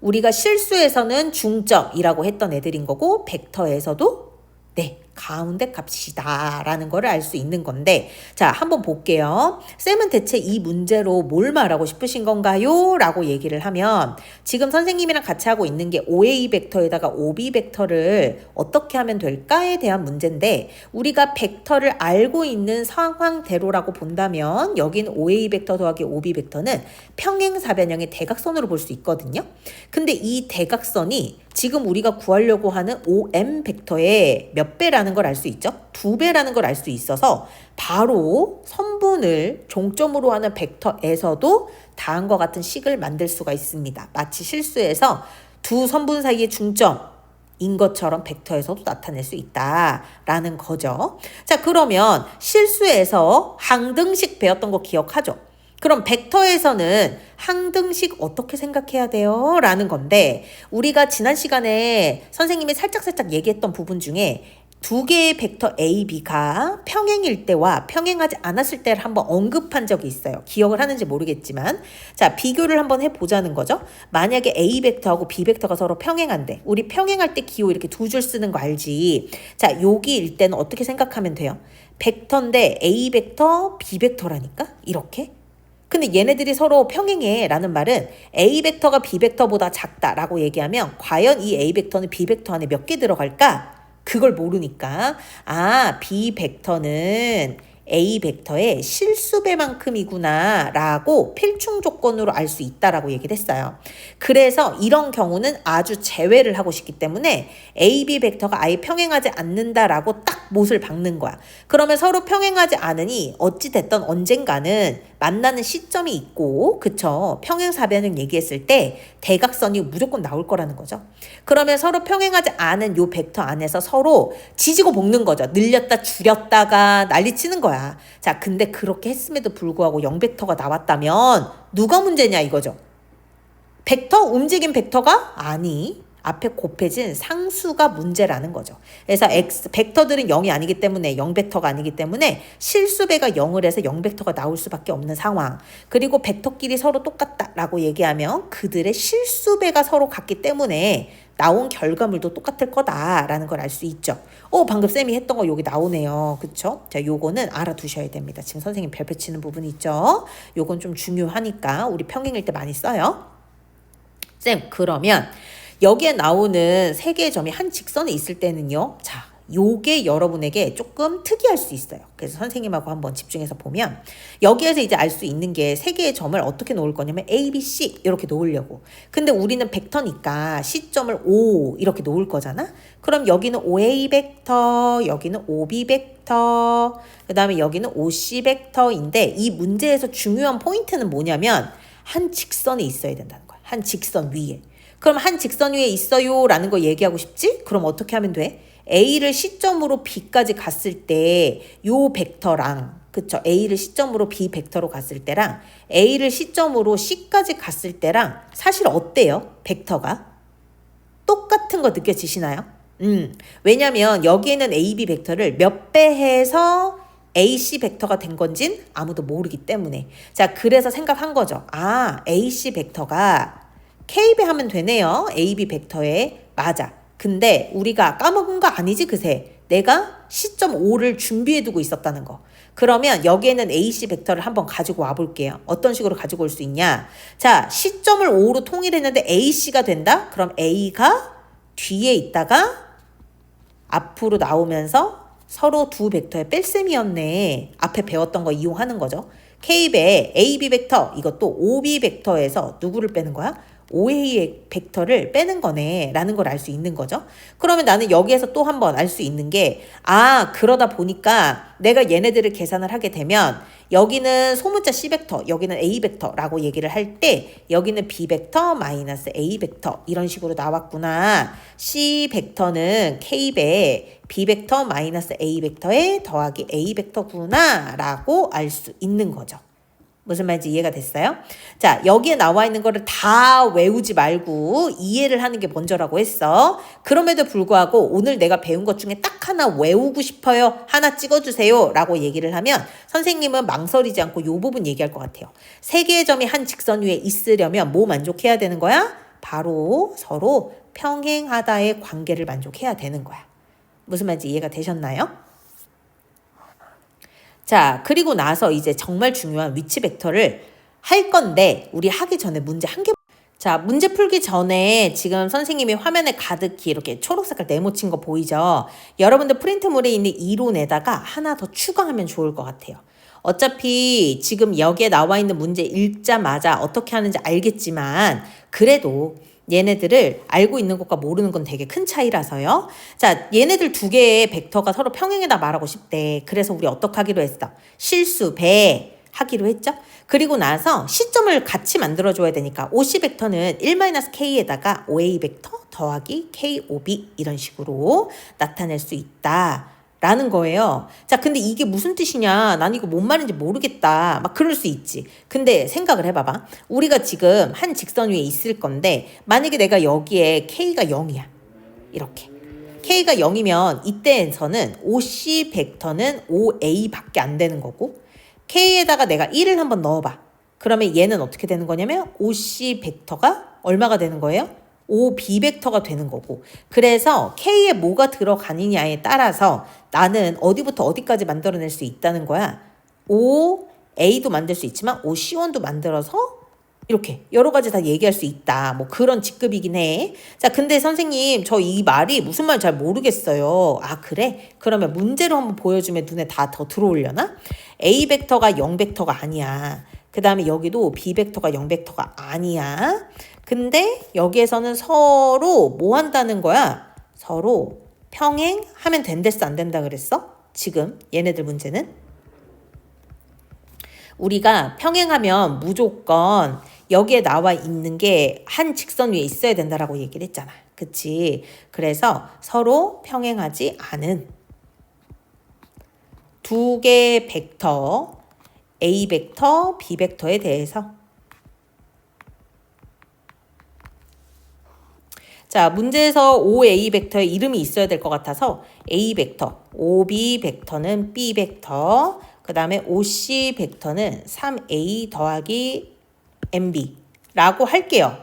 우리가 실수에서는 중점이라고 했던 애들인 거고 벡터에서도 네, 가운데 값이다 라는 거를 알 수 있는 건데, 자, 한번 볼게요. 쌤은 대체 이 문제로 뭘 말하고 싶으신 건가요? 라고 얘기를 하면 지금 선생님이랑 같이 하고 있는 게 OA 벡터에다가 OB 벡터를 어떻게 하면 될까에 대한 문제인데, 우리가 벡터를 알고 있는 상황대로라고 본다면 여긴 OA 벡터 더하기 OB 벡터는 평행사변형의 대각선으로 볼 수 있거든요. 근데 이 대각선이 지금 우리가 구하려고 하는 OM 벡터의 몇 배라는 걸 알 수 있죠? 2배라는 걸 알 수 있어서 바로 선분을 종점으로 하는 벡터에서도 다음과 같은 식을 만들 수가 있습니다. 마치 실수해서 두 선분 사이의 중점인 것처럼 벡터에서도 나타낼 수 있다라는 거죠. 자, 그러면 실수해서 항등식 배웠던 거 기억하죠? 그럼 벡터에서는 항등식 어떻게 생각해야 돼요? 라는 건데 우리가 지난 시간에 선생님이 살짝 얘기했던 부분 중에 두 개의 벡터 A, B가 평행일 때와 평행하지 않았을 때를 한번 언급한 적이 있어요. 기억을 하는지 모르겠지만 자, 비교를 한번 해보자는 거죠. 만약에 A 벡터하고 B 벡터가 서로 평행한데 우리 평행할 때 기호 이렇게 두 줄 쓰는 거 알지? 자, 여기일 때는 어떻게 생각하면 돼요? 벡터인데 A 벡터, B 벡터라니까? 이렇게? 근데 얘네들이 서로 평행해 라는 말은 A 벡터가 B 벡터보다 작다라고 얘기하면 과연 이 A 벡터는 B 벡터 안에 몇 개 들어갈까? 그걸 모르니까 B 벡터는 A 벡터의 실수배만큼이구나 라고 필충 조건으로 알 수 있다라고 얘기를 했어요. 그래서 이런 경우는 아주 제외를 하고 싶기 때문에 A, B 벡터가 아예 평행하지 않는다라고 딱 못을 박는 거야. 그러면 서로 평행하지 않으니 어찌됐든 언젠가는 만나는 시점이 있고 그쵸? 평행사변을 얘기했을 때 대각선이 무조건 나올 거라는 거죠. 그러면 서로 평행하지 않은 요 벡터 안에서 서로 지지고 볶는 거죠. 늘렸다 줄였다가 난리치는 거야. 자, 근데 그렇게 했음에도 불구하고 0벡터가 나왔다면 누가 문제냐 이거죠. 벡터? 움직인 벡터가? 아니. 앞에 곱해진 상수가 문제라는 거죠. 그래서 벡터들은 0이 아니기 때문에 0벡터가 아니기 때문에 실수배가 0을 해서 0벡터가 나올 수밖에 없는 상황. 그리고 벡터끼리 서로 똑같다라고 얘기하면 그들의 실수배가 서로 같기 때문에 나온 결과물도 똑같을 거다라는 걸 알 수 있죠. 방금 쌤이 했던 거 여기 나오네요. 그쵸? 자, 요거는 알아두셔야 됩니다. 지금 선생님 별표 치는 부분 있죠? 요건 좀 중요하니까 우리 평행일 때 많이 써요. 쌤, 그러면 여기에 나오는 세 개의 점이 한 직선에 있을 때는요. 자, 요게 여러분에게 조금 특이할 수 있어요. 그래서 선생님하고 한번 집중해서 보면 여기에서 이제 알 수 있는 게 세 개의 점을 어떻게 놓을 거냐면 A, B, C 이렇게 놓으려고. 근데 우리는 벡터니까 C점을 O 이렇게 놓을 거잖아. 그럼 여기는 OA 벡터, 여기는 OB 벡터, 그 다음에 여기는 OC 벡터인데 이 문제에서 중요한 포인트는 뭐냐면 한 직선에 있어야 된다는 거야. 한 직선 위에. 그럼 한 직선 위에 있어요 라는 거 얘기하고 싶지? 그럼 어떻게 하면 돼? A를 시점으로 B까지 갔을 때 요 벡터랑 그쵸? A를 시점으로 B 벡터로 갔을 때랑 A를 시점으로 C까지 갔을 때랑 사실 어때요? 벡터가? 똑같은 거 느껴지시나요? 왜냐면 여기에는 AB 벡터를 몇 배 해서 AC 벡터가 된 건진 아무도 모르기 때문에 자, 그래서 생각한 거죠. AC 벡터가 K배 하면 되네요. AB 벡터에. 맞아. 근데 우리가 까먹은 거 아니지 그새. 내가 시점 5를 준비해 두고 있었다는 거. 그러면 여기에는 AC 벡터를 한번 가지고 와 볼게요. 어떤 식으로 가지고 올 수 있냐. 자, 시점을 5로 통일했는데 AC가 된다? 그럼 A가 뒤에 있다가 앞으로 나오면서 서로 두 벡터의 뺄셈이었네. 앞에 배웠던 거 이용하는 거죠. K배 AB 벡터 이것도 OB 벡터에서 누구를 빼는 거야? OA의 벡터를 빼는 거네 라는 걸 알 수 있는 거죠. 그러면 나는 여기에서 또 한 번 알 수 있는 게 그러다 보니까 내가 얘네들을 계산을 하게 되면 여기는 소문자 C 벡터 여기는 A 벡터라고 얘기를 할 때 여기는 B 벡터 마이너스 A 벡터 이런 식으로 나왔구나. C 벡터는 K배 B 벡터 마이너스 A 벡터에 더하기 A 벡터구나 라고 알 수 있는 거죠. 무슨 말인지 이해가 됐어요? 자, 여기에 나와 있는 거를 다 외우지 말고 이해를 하는 게 먼저라고 했어. 그럼에도 불구하고 오늘 내가 배운 것 중에 딱 하나 외우고 싶어요. 하나 찍어주세요. 라고 얘기를 하면 선생님은 망설이지 않고 이 부분 얘기할 것 같아요. 세 개의 점이 한 직선 위에 있으려면 뭐 만족해야 되는 거야? 바로 서로 평행하다의 관계를 만족해야 되는 거야. 무슨 말인지 이해가 되셨나요? 자, 그리고 나서 이제 정말 중요한 위치 벡터를 할 건데 우리 하기 전에 문제 한 개. 자, 문제 풀기 전에 지금 선생님이 화면에 가득히 이렇게 초록색깔 네모친 거 보이죠? 여러분들 프린트물에 있는 이론에다가 하나 더 추가하면 좋을 것 같아요. 어차피 지금 여기에 나와 있는 문제 읽자마자 어떻게 하는지 알겠지만 그래도 얘네들을 알고 있는 것과 모르는 건 되게 큰 차이라서요. 자, 얘네들 두 개의 벡터가 서로 평행에다 말하고 싶대. 그래서 우리 어떻게 하기로 했어? 실수 배 하기로 했죠. 그리고 나서 시점을 같이 만들어줘야 되니까 OC 벡터는 1-K에다가 OA 벡터 더하기 KOB 이런 식으로 나타낼 수 있다. 라는 거예요. 자, 근데 이게 무슨 뜻이냐? 난 이거 뭔 말인지 모르겠다. 막 그럴 수 있지. 근데 생각을 해봐봐. 우리가 지금 한 직선 위에 있을 건데 만약에 내가 여기에 K가 0이야. 이렇게. K가 0이면 이때에서는 OC 벡터는 OA밖에 안 되는 거고 K에다가 내가 1을 한번 넣어봐. 그러면 얘는 어떻게 되는 거냐면 OC 벡터가 얼마가 되는 거예요? OB 벡터가 되는 거고 그래서 K에 뭐가 들어가느냐에 따라서 나는 어디부터 어디까지 만들어낼 수 있다는 거야. OA도 만들 수 있지만 OC1도 만들어서 이렇게 여러 가지 다 얘기할 수 있다. 뭐 그런 직급이긴 해. 자, 근데 선생님 저 이 말이 무슨 말인지 잘 모르겠어요. 아, 그래? 그러면 문제로 한번 보여주면 눈에 다 더 들어오려나? A 벡터가 0 벡터가 아니야. 그 다음에 여기도 B 벡터가 0 벡터가 아니야. 근데 여기에서는 서로 뭐 한다는 거야? 서로 평행하면 된댔어 안 된다 그랬어? 지금 얘네들 문제는? 우리가 평행하면 무조건 여기에 나와 있는 게 한 직선 위에 있어야 된다라고 얘기를 했잖아. 그치? 그래서 서로 평행하지 않은 두 개의 벡터 A 벡터, B 벡터에 대해서 자, 문제에서 OA 벡터의 이름이 있어야 될 것 같아서 A 벡터, OB 벡터는 B 벡터, 그 다음에 OC 벡터는 3A 더하기 MB라고 할게요.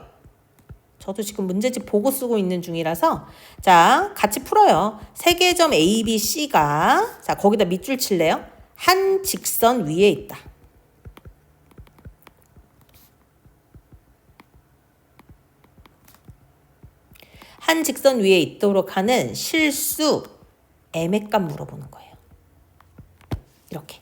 저도 지금 문제집 보고 쓰고 있는 중이라서 자, 같이 풀어요. 세계점 A, B, C가 자, 거기다 밑줄 칠래요? 한 직선 위에 있다. 한 직선 위에 있도록 하는 실수 M의 값 물어보는 거예요. 이렇게.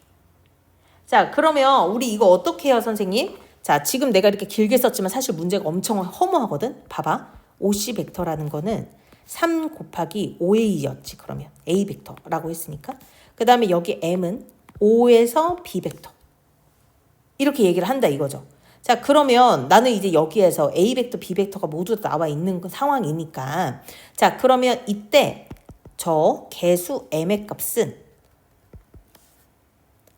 자, 그러면 우리 이거 어떻게 해요, 선생님? 자, 지금 내가 이렇게 길게 썼지만 사실 문제가 엄청 허무하거든? 봐봐. OC 벡터라는 거는 3 곱하기 5A였지, 그러면. A 벡터라고 했으니까. 그 다음에 여기 M은 5에서 B 벡터. 이렇게 얘기를 한다, 이거죠. 자, 그러면 나는 이제 여기에서 A 벡터, B 벡터가 모두 나와 있는 상황이니까. 자, 그러면 이때 저 개수 M의 값은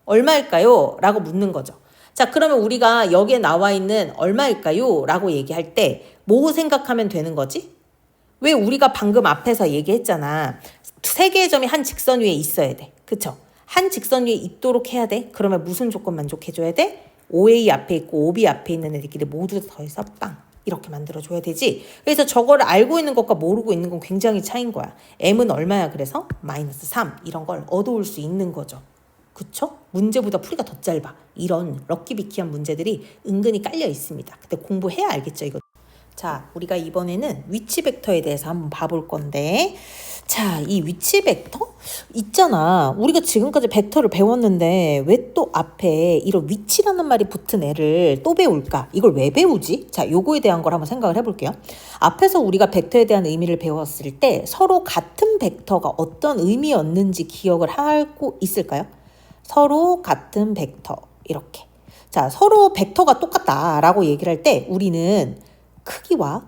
얼마일까요? 라고 묻는 거죠. 자, 그러면 우리가 여기에 나와 있는 얼마일까요? 라고 얘기할 때 뭐 생각하면 되는 거지? 왜 우리가 방금 앞에서 얘기했잖아. 세 개의 점이 한 직선 위에 있어야 돼. 그쵸? 한 직선 위에 있도록 해야 돼. 그러면 무슨 조건 만족해줘야 돼? OA 앞에 있고 OB 앞에 있는 애들끼리 모두 더해서 빵. 이렇게 만들어줘야 되지. 그래서 저거를 알고 있는 것과 모르고 있는 건 굉장히 차이인 거야. M은 얼마야? 그래서 마이너스 3 이런 걸 얻어올 수 있는 거죠. 그쵸? 문제보다 풀이가 더 짧아. 이런 럭키비키한 문제들이 은근히 깔려 있습니다. 근데 공부해야 알겠죠, 이거. 자, 우리가 이번에는 위치 벡터에 대해서 한번 봐볼 건데 자, 이 위치 벡터? 있잖아. 우리가 지금까지 벡터를 배웠는데 왜 또 앞에 이런 위치라는 말이 붙은 애를 또 배울까? 이걸 왜 배우지? 자, 요거에 대한 걸 한번 생각을 해볼게요. 앞에서 우리가 벡터에 대한 의미를 배웠을 때 서로 같은 벡터가 어떤 의미였는지 기억을 하고 있을까요? 서로 같은 벡터 이렇게. 자, 서로 벡터가 똑같다라고 얘기를 할 때 우리는 크기와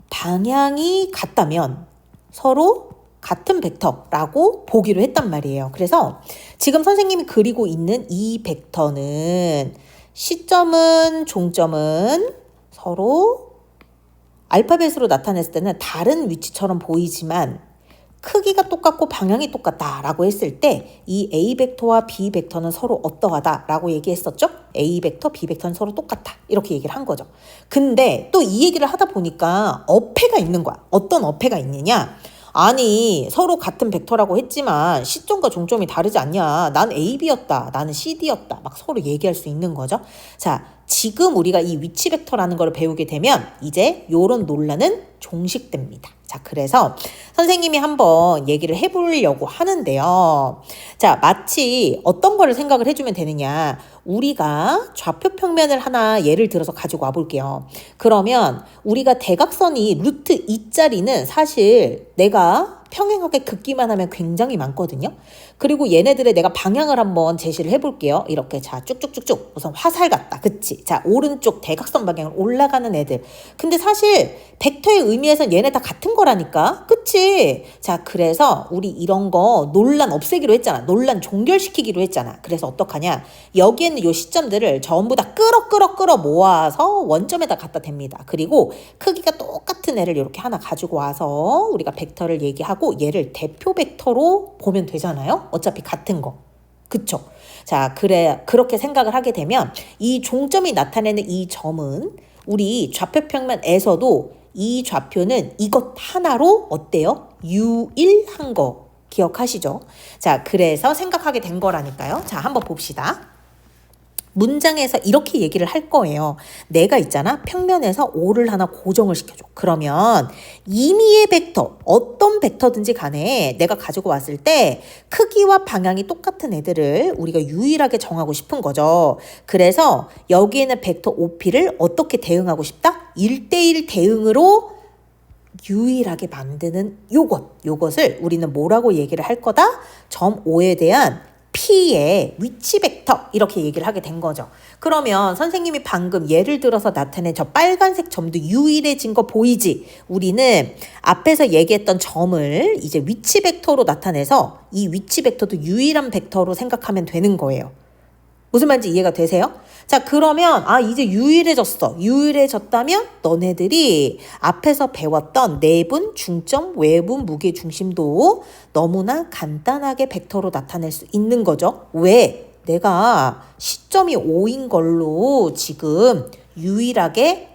방향이 같다면 서로 같은 벡터라고 보기로 했단 말이에요. 그래서 지금 선생님이 그리고 있는 이 벡터는 시점은 종점은 서로 알파벳으로 나타냈을 때는 다른 위치처럼 보이지만 크기가 똑같고 방향이 똑같다라고 했을 때 이 A 벡터와 B 벡터는 서로 어떠하다라고 얘기했었죠? A 벡터, B 벡터는 서로 똑같다. 이렇게 얘기를 한 거죠. 근데 또 이 얘기를 하다 보니까 어폐가 있는 거야. 어떤 어폐가 있느냐? 아니, 서로 같은 벡터라고 했지만 시점과 종점이 다르지 않냐? 난 A, B였다. 나는 C, D였다. 막 서로 얘기할 수 있는 거죠. 자, 지금 우리가 이 위치 벡터라는 걸 배우게 되면 이제 요런 논란은 종식됩니다. 자, 그래서 선생님이 한번 얘기를 해보려고 하는데요. 자, 마치 어떤 거를 생각을 해주면 되느냐. 우리가 좌표 평면을 하나 예를 들어서 가지고 와볼게요. 그러면 우리가 대각선이 루트 2짜리는 사실 내가 평행하게 긋기만 하면 굉장히 많거든요. 그리고 얘네들의 내가 방향을 한번 제시를 해볼게요. 이렇게 자 쭉쭉쭉쭉 우선 화살 같다. 그치? 자 오른쪽 대각선 방향으로 올라가는 애들. 근데 사실 벡터의 의미에선 얘네 다 같은 거라니까. 그치? 자 그래서 우리 이런 거 논란 없애기로 했잖아. 논란 종결시키기로 했잖아. 그래서 어떡하냐? 여기에 있는 요 시점들을 전부 다 끌어 모아서 원점에다 갖다 댑니다. 그리고 크기가 똑같은 애를 이렇게 하나 가지고 와서 우리가 벡터를 얘기하고 얘를 대표 벡터로 보면 되잖아요. 어차피 같은 거. 그쵸? 자, 그렇게 생각을 하게 되면 이 종점이 나타내는 이 점은 우리 좌표평면에서도 이 좌표는 이것 하나로 어때요? 유일한 거 기억하시죠? 자, 그래서 생각하게 된 거라니까요. 자, 한번 봅시다. 문장에서 이렇게 얘기를 할 거예요. 내가 있잖아. 평면에서 O를 하나 고정을 시켜줘. 그러면 임의의 벡터, 어떤 벡터든지 간에 내가 가지고 왔을 때 크기와 방향이 똑같은 애들을 우리가 유일하게 정하고 싶은 거죠. 그래서 여기에는 벡터 OP를 어떻게 대응하고 싶다? 1대1 대응으로 유일하게 만드는 요것을 우리는 뭐라고 얘기를 할 거다? 점 O에 대한 P의 위치 벡터 이렇게 얘기를 하게 된 거죠. 그러면 선생님이 방금 예를 들어서 나타낸 저 빨간색 점도 유일해진 거 보이지? 우리는 앞에서 얘기했던 점을 이제 위치 벡터로 나타내서 이 위치 벡터도 유일한 벡터로 생각하면 되는 거예요. 무슨 말인지 이해가 되세요? 자 그러면 이제 유일해졌다면 너네들이 앞에서 배웠던 내분, 중점, 외분, 무게 중심도 너무나 간단하게 벡터로 나타낼 수 있는 거죠. 왜? 내가 시점이 5인 걸로 지금 유일하게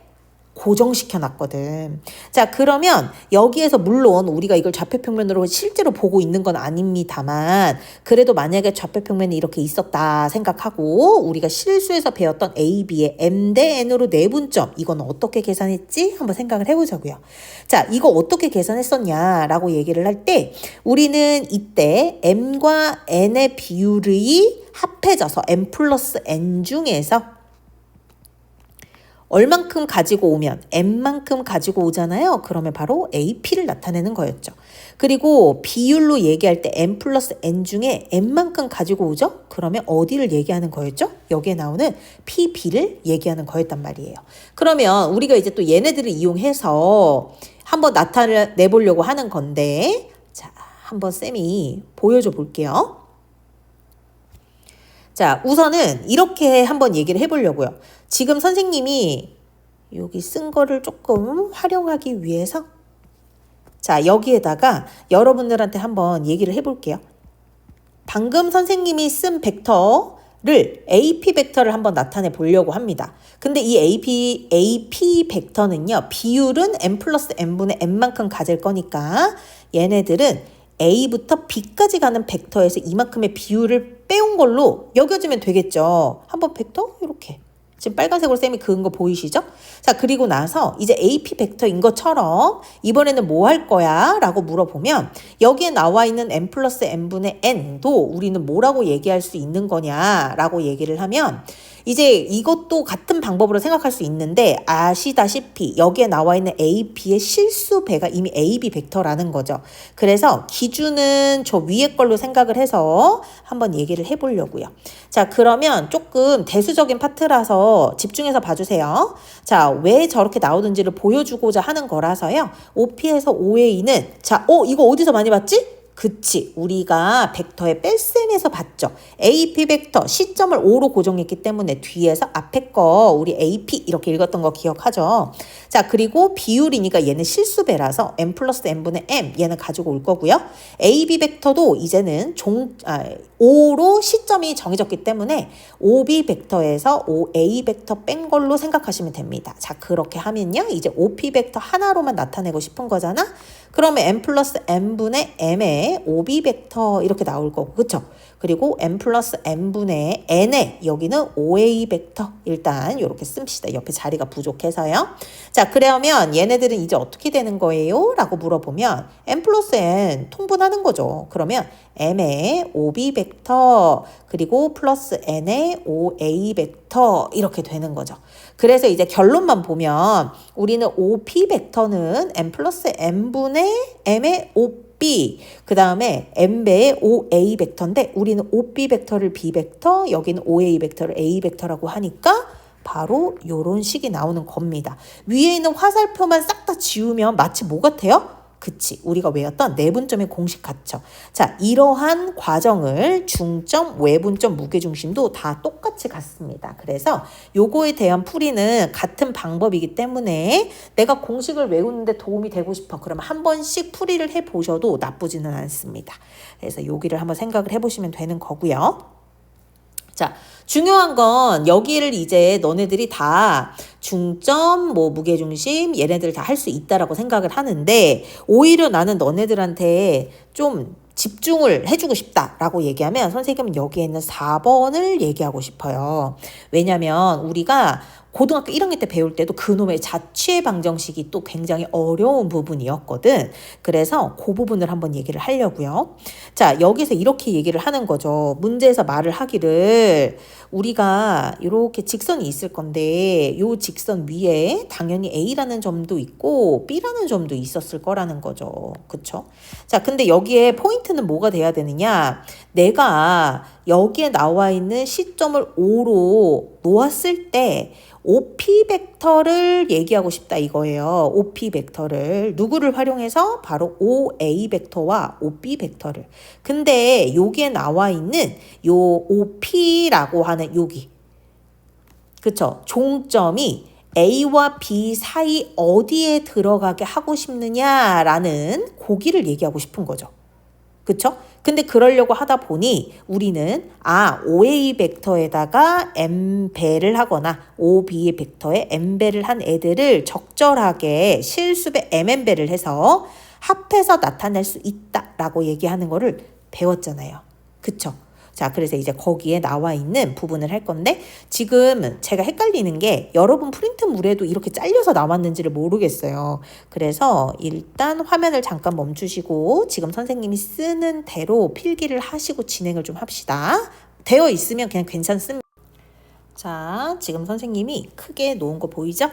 고정시켜 놨거든. 자 그러면 여기에서 물론 우리가 이걸 좌표평면으로 실제로 보고 있는 건 아닙니다만 그래도 만약에 좌표평면이 이렇게 있었다 생각하고 우리가 실수에서 배웠던 AB의 M 대 N으로 내분점 이건 어떻게 계산했지? 한번 생각을 해보자고요. 자 이거 어떻게 계산했었냐라고 얘기를 할 때 우리는 이때 M과 N의 비율이 합해져서 M 플러스 N 중에서 얼만큼 가지고 오면 M만큼 가지고 오잖아요. 그러면 바로 AP를 나타내는 거였죠. 그리고 비율로 얘기할 때 M 플러스 N 중에 M만큼 가지고 오죠. 그러면 어디를 얘기하는 거였죠? 여기에 나오는 PB를 얘기하는 거였단 말이에요. 그러면 우리가 이제 또 얘네들을 이용해서 한번 나타내보려고 하는 건데 자, 한번 쌤이 보여줘 볼게요. 자, 우선은 이렇게 한번 얘기를 해보려고요. 지금 선생님이 여기 쓴 거를 조금 활용하기 위해서 자, 여기에다가 여러분들한테 한번 얘기를 해볼게요. 방금 선생님이 쓴 벡터를 AP 벡터를 한번 나타내 보려고 합니다. 근데 이 AP 벡터는요, 비율은 M 플러스 N분의 N만큼 가질 거니까 얘네들은 A부터 B까지 가는 벡터에서 이만큼의 비율을 빼온 걸로 여겨지면 되겠죠. 한번 벡터 이렇게. 지금 빨간색으로 쌤이 그은 거 보이시죠? 자, 그리고 나서 이제 AP 벡터인 것처럼 이번에는 뭐 할 거야? 라고 물어보면 여기에 나와 있는 M 플러스 N분의 N도 우리는 뭐라고 얘기할 수 있는 거냐? 라고 얘기를 하면 이제 이것도 같은 방법으로 생각할 수 있는데 아시다시피 여기에 나와 있는 AP의 실수 배가 이미 AB 벡터라는 거죠. 그래서 기준은 저 위에 걸로 생각을 해서 한번 얘기를 해보려고요. 자, 그러면 조금 대수적인 파트라서 집중해서 봐주세요. 자, 왜 저렇게 나오는지를 보여주고자 하는 거라서요. OP에서 OA는 자, 이거 어디서 많이 봤지? 그치. 우리가 벡터의 뺄셈에서 봤죠. AP 벡터 시점을 O로 고정했기 때문에 뒤에서 앞에 거 우리 AP 이렇게 읽었던 거 기억하죠. 자 그리고 비율이니까 얘는 실수배라서 M 플러스 N분의 M 얘는 가지고 올 거고요. AB 벡터도 이제는 O로 시점이 정해졌기 때문에 OB 벡터에서 OA 벡터 뺀 걸로 생각하시면 됩니다. 자 그렇게 하면요. 이제 OP 벡터 하나로만 나타내고 싶은 거잖아. 그러면 M 플러스 N분의 M의 OB 벡터 이렇게 나올 거고 그쵸? 그리고 M 플러스 N분의 N의 여기는 OA 벡터 일단 이렇게 씁시다. 옆에 자리가 부족해서요. 자 그러면 얘네들은 이제 어떻게 되는 거예요? 라고 물어보면 M 플러스 N 통분하는 거죠. 그러면 M의 OB 벡터 그리고 플러스 N의 OA 벡터 이렇게 되는 거죠. 그래서 이제 결론만 보면 우리는 OP 벡터는 M 플러스 N분의 M의 B, 그 다음에 n배의 OA 벡터인데 우리는 OB 벡터를 B 벡터, 여기는 OA 벡터를 A 벡터라고 하니까 바로 이런 식이 나오는 겁니다. 위에 있는 화살표만 싹 다 지우면 마치 뭐 같아요? 그치. 우리가 외웠던 내분점의 공식 같죠. 자, 이러한 과정을 중점, 외분점, 무게중심도 다 똑같이 같습니다. 그래서 요거에 대한 풀이는 같은 방법이기 때문에 내가 공식을 외우는데 도움이 되고 싶어. 그러면 한 번씩 풀이를 해보셔도 나쁘지는 않습니다. 그래서 여기를 한번 생각을 해보시면 되는 거고요. 자, 중요한 건 여기를 이제 너네들이 다 중점, 뭐 무게중심 얘네들 다 할 수 있다라고 생각을 하는데 오히려 나는 너네들한테 좀 집중을 해주고 싶다라고 얘기하면 선생님은 여기에 있는 4번을 얘기하고 싶어요. 왜냐면 우리가 고등학교 1학년 때 배울 때도 그놈의 자취의 방정식이 또 굉장히 어려운 부분이었거든. 그래서 그 부분을 한번 얘기를 하려고요. 자, 여기서 이렇게 얘기를 하는 거죠. 문제에서 말을 하기를 우리가 이렇게 직선이 있을 건데 이 직선 위에 당연히 A라는 점도 있고 B라는 점도 있었을 거라는 거죠. 그쵸? 자, 근데 여기에 포인트는 뭐가 돼야 되느냐? 내가 여기에 나와 있는 시점을 O로 놓았을 때 OP 벡터를 얘기하고 싶다 이거예요. OP 벡터를 누구를 활용해서 바로 OA 벡터와 OB 벡터를. 근데 여기에 나와 있는 요 OP라고 하는 여기 그쵸? 종점이 A와 B 사이 어디에 들어가게 하고 싶느냐라는 고기를 얘기하고 싶은 거죠. 그쵸? 근데 그러려고 하다 보니 우리는 OA 벡터에다가 M배를 하거나 OB 벡터에 M배를 한 애들을 적절하게 실수배 MN배를 해서 합해서 나타낼 수 있다라고 얘기하는 거를 배웠잖아요. 그쵸? 자, 그래서 이제 거기에 나와 있는 부분을 할 건데 지금 제가 헷갈리는 게 여러분 프린트물에도 이렇게 잘려서 나왔는지를 모르겠어요. 그래서 일단 화면을 잠깐 멈추시고 지금 선생님이 쓰는 대로 필기를 하시고 진행을 좀 합시다. 되어 있으면 그냥 괜찮습니다. 자, 지금 선생님이 크게 놓은 거 보이죠?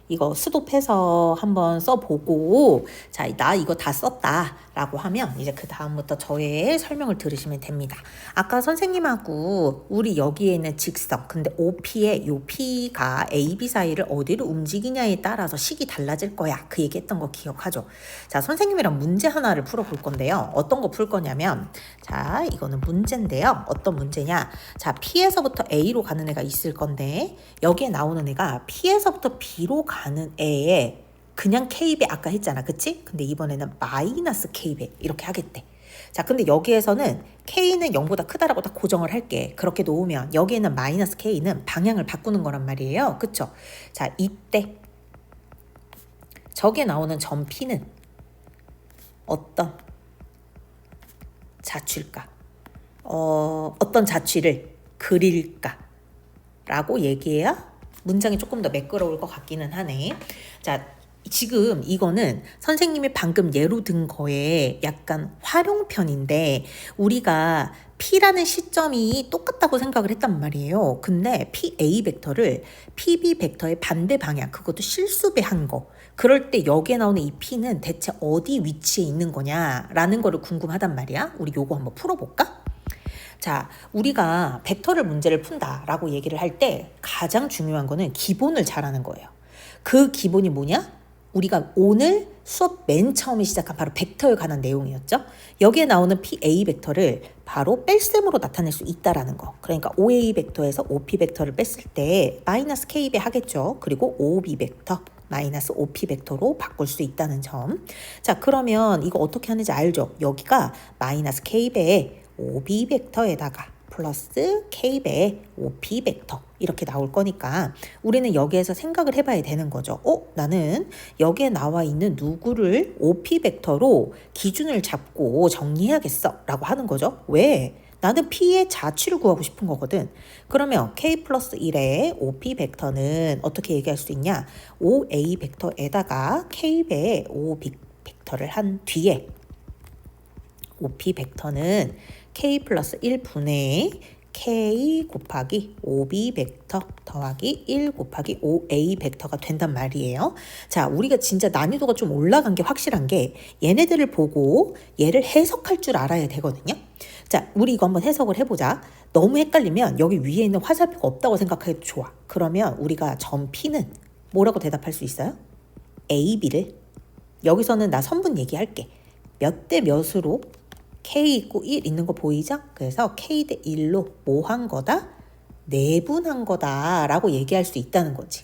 이거 스톱해서 한번 써보고 자, 나 이거 다 썼다 라고 하면 이제 그 다음부터 저의 설명을 들으시면 됩니다. 아까 선생님하고 우리 여기에 있는 직선 근데 OP의 요 P가 AB 사이를 어디로 움직이냐에 따라서 식이 달라질 거야 그 얘기했던 거 기억하죠? 자, 선생님이랑 문제 하나를 풀어볼 건데요. 어떤 거 풀 거냐면 자, 이거는 문제인데요. 어떤 문제냐? 자, P에서부터 A로 가는 애가 있을 건데 여기에 나오는 애가 P에서부터 B로 가는 애에 그냥 K배 아까 했잖아. 그치? 근데 이번에는 마이너스 K배 이렇게 하겠대. 자, 근데 여기에서는 K는 0보다 크다라고 딱 고정을 할게. 그렇게 놓으면 여기에는 마이너스 K는 방향을 바꾸는 거란 말이에요. 그쵸? 자, 이때 저게 나오는 점 P는 어떤 자취일까? 어떤 자취를 그릴까? 라고 얘기해야 문장이 조금 더 매끄러울 것 같기는 하네. 자, 지금 이거는 선생님이 방금 예로 든 거에 약간 활용편인데 우리가 P라는 시점이 똑같다고 생각을 했단 말이에요. 근데 PA 벡터를 PB 벡터의 반대 방향, 그것도 실수배한 거. 그럴 때 여기에 나오는 이 P는 대체 어디 위치에 있는 거냐라는 거를 궁금하단 말이야. 우리 요거 한번 풀어볼까? 자, 우리가 벡터를 문제를 푼다라고 얘기를 할 때 가장 중요한 거는 기본을 잘하는 거예요. 그 기본이 뭐냐? 우리가 오늘 수업 맨 처음에 시작한 바로 벡터에 관한 내용이었죠. 여기에 나오는 PA 벡터를 바로 뺄셈으로 나타낼 수 있다라는 거. 그러니까 OA 벡터에서 OP 벡터를 뺐을 때 마이너스 K배 하겠죠. 그리고 OB 벡터 마이너스 OP 벡터로 바꿀 수 있다는 점. 자, 그러면 이거 어떻게 하는지 알죠? 여기가 마이너스 K배에 OB 벡터에다가 플러스 K배의 OP 벡터 이렇게 나올 거니까 우리는 여기에서 생각을 해봐야 되는 거죠. 나는 여기에 나와 있는 누구를 OP 벡터로 기준을 잡고 정리해야겠어 라고 하는 거죠. 왜? 나는 P의 자취를 구하고 싶은 거거든. 그러면 K 플러스 1의 OP 벡터는 어떻게 얘기할 수 있냐? OA 벡터에다가 K배의 OB 벡터를 한 뒤에 OP 벡터는 K 플러스 1분의 K 곱하기 5B 벡터 더하기 1 곱하기 5A 벡터가 된단 말이에요. 자, 우리가 진짜 난이도가 좀 올라간 게 확실한 게 얘네들을 보고 얘를 해석할 줄 알아야 되거든요. 자, 우리 이거 한번 해석을 해보자. 너무 헷갈리면 여기 위에 있는 화살표가 없다고 생각해도 좋아. 그러면 우리가 점 P는 뭐라고 대답할 수 있어요? A, B를 여기서는 나 선분 얘기할게. 몇 대 몇으로 K 있고 1 있는 거 보이죠? 그래서 K 대 1로 뭐 한 거다? 내분한 거다 라고 얘기할 수 있다는 거지.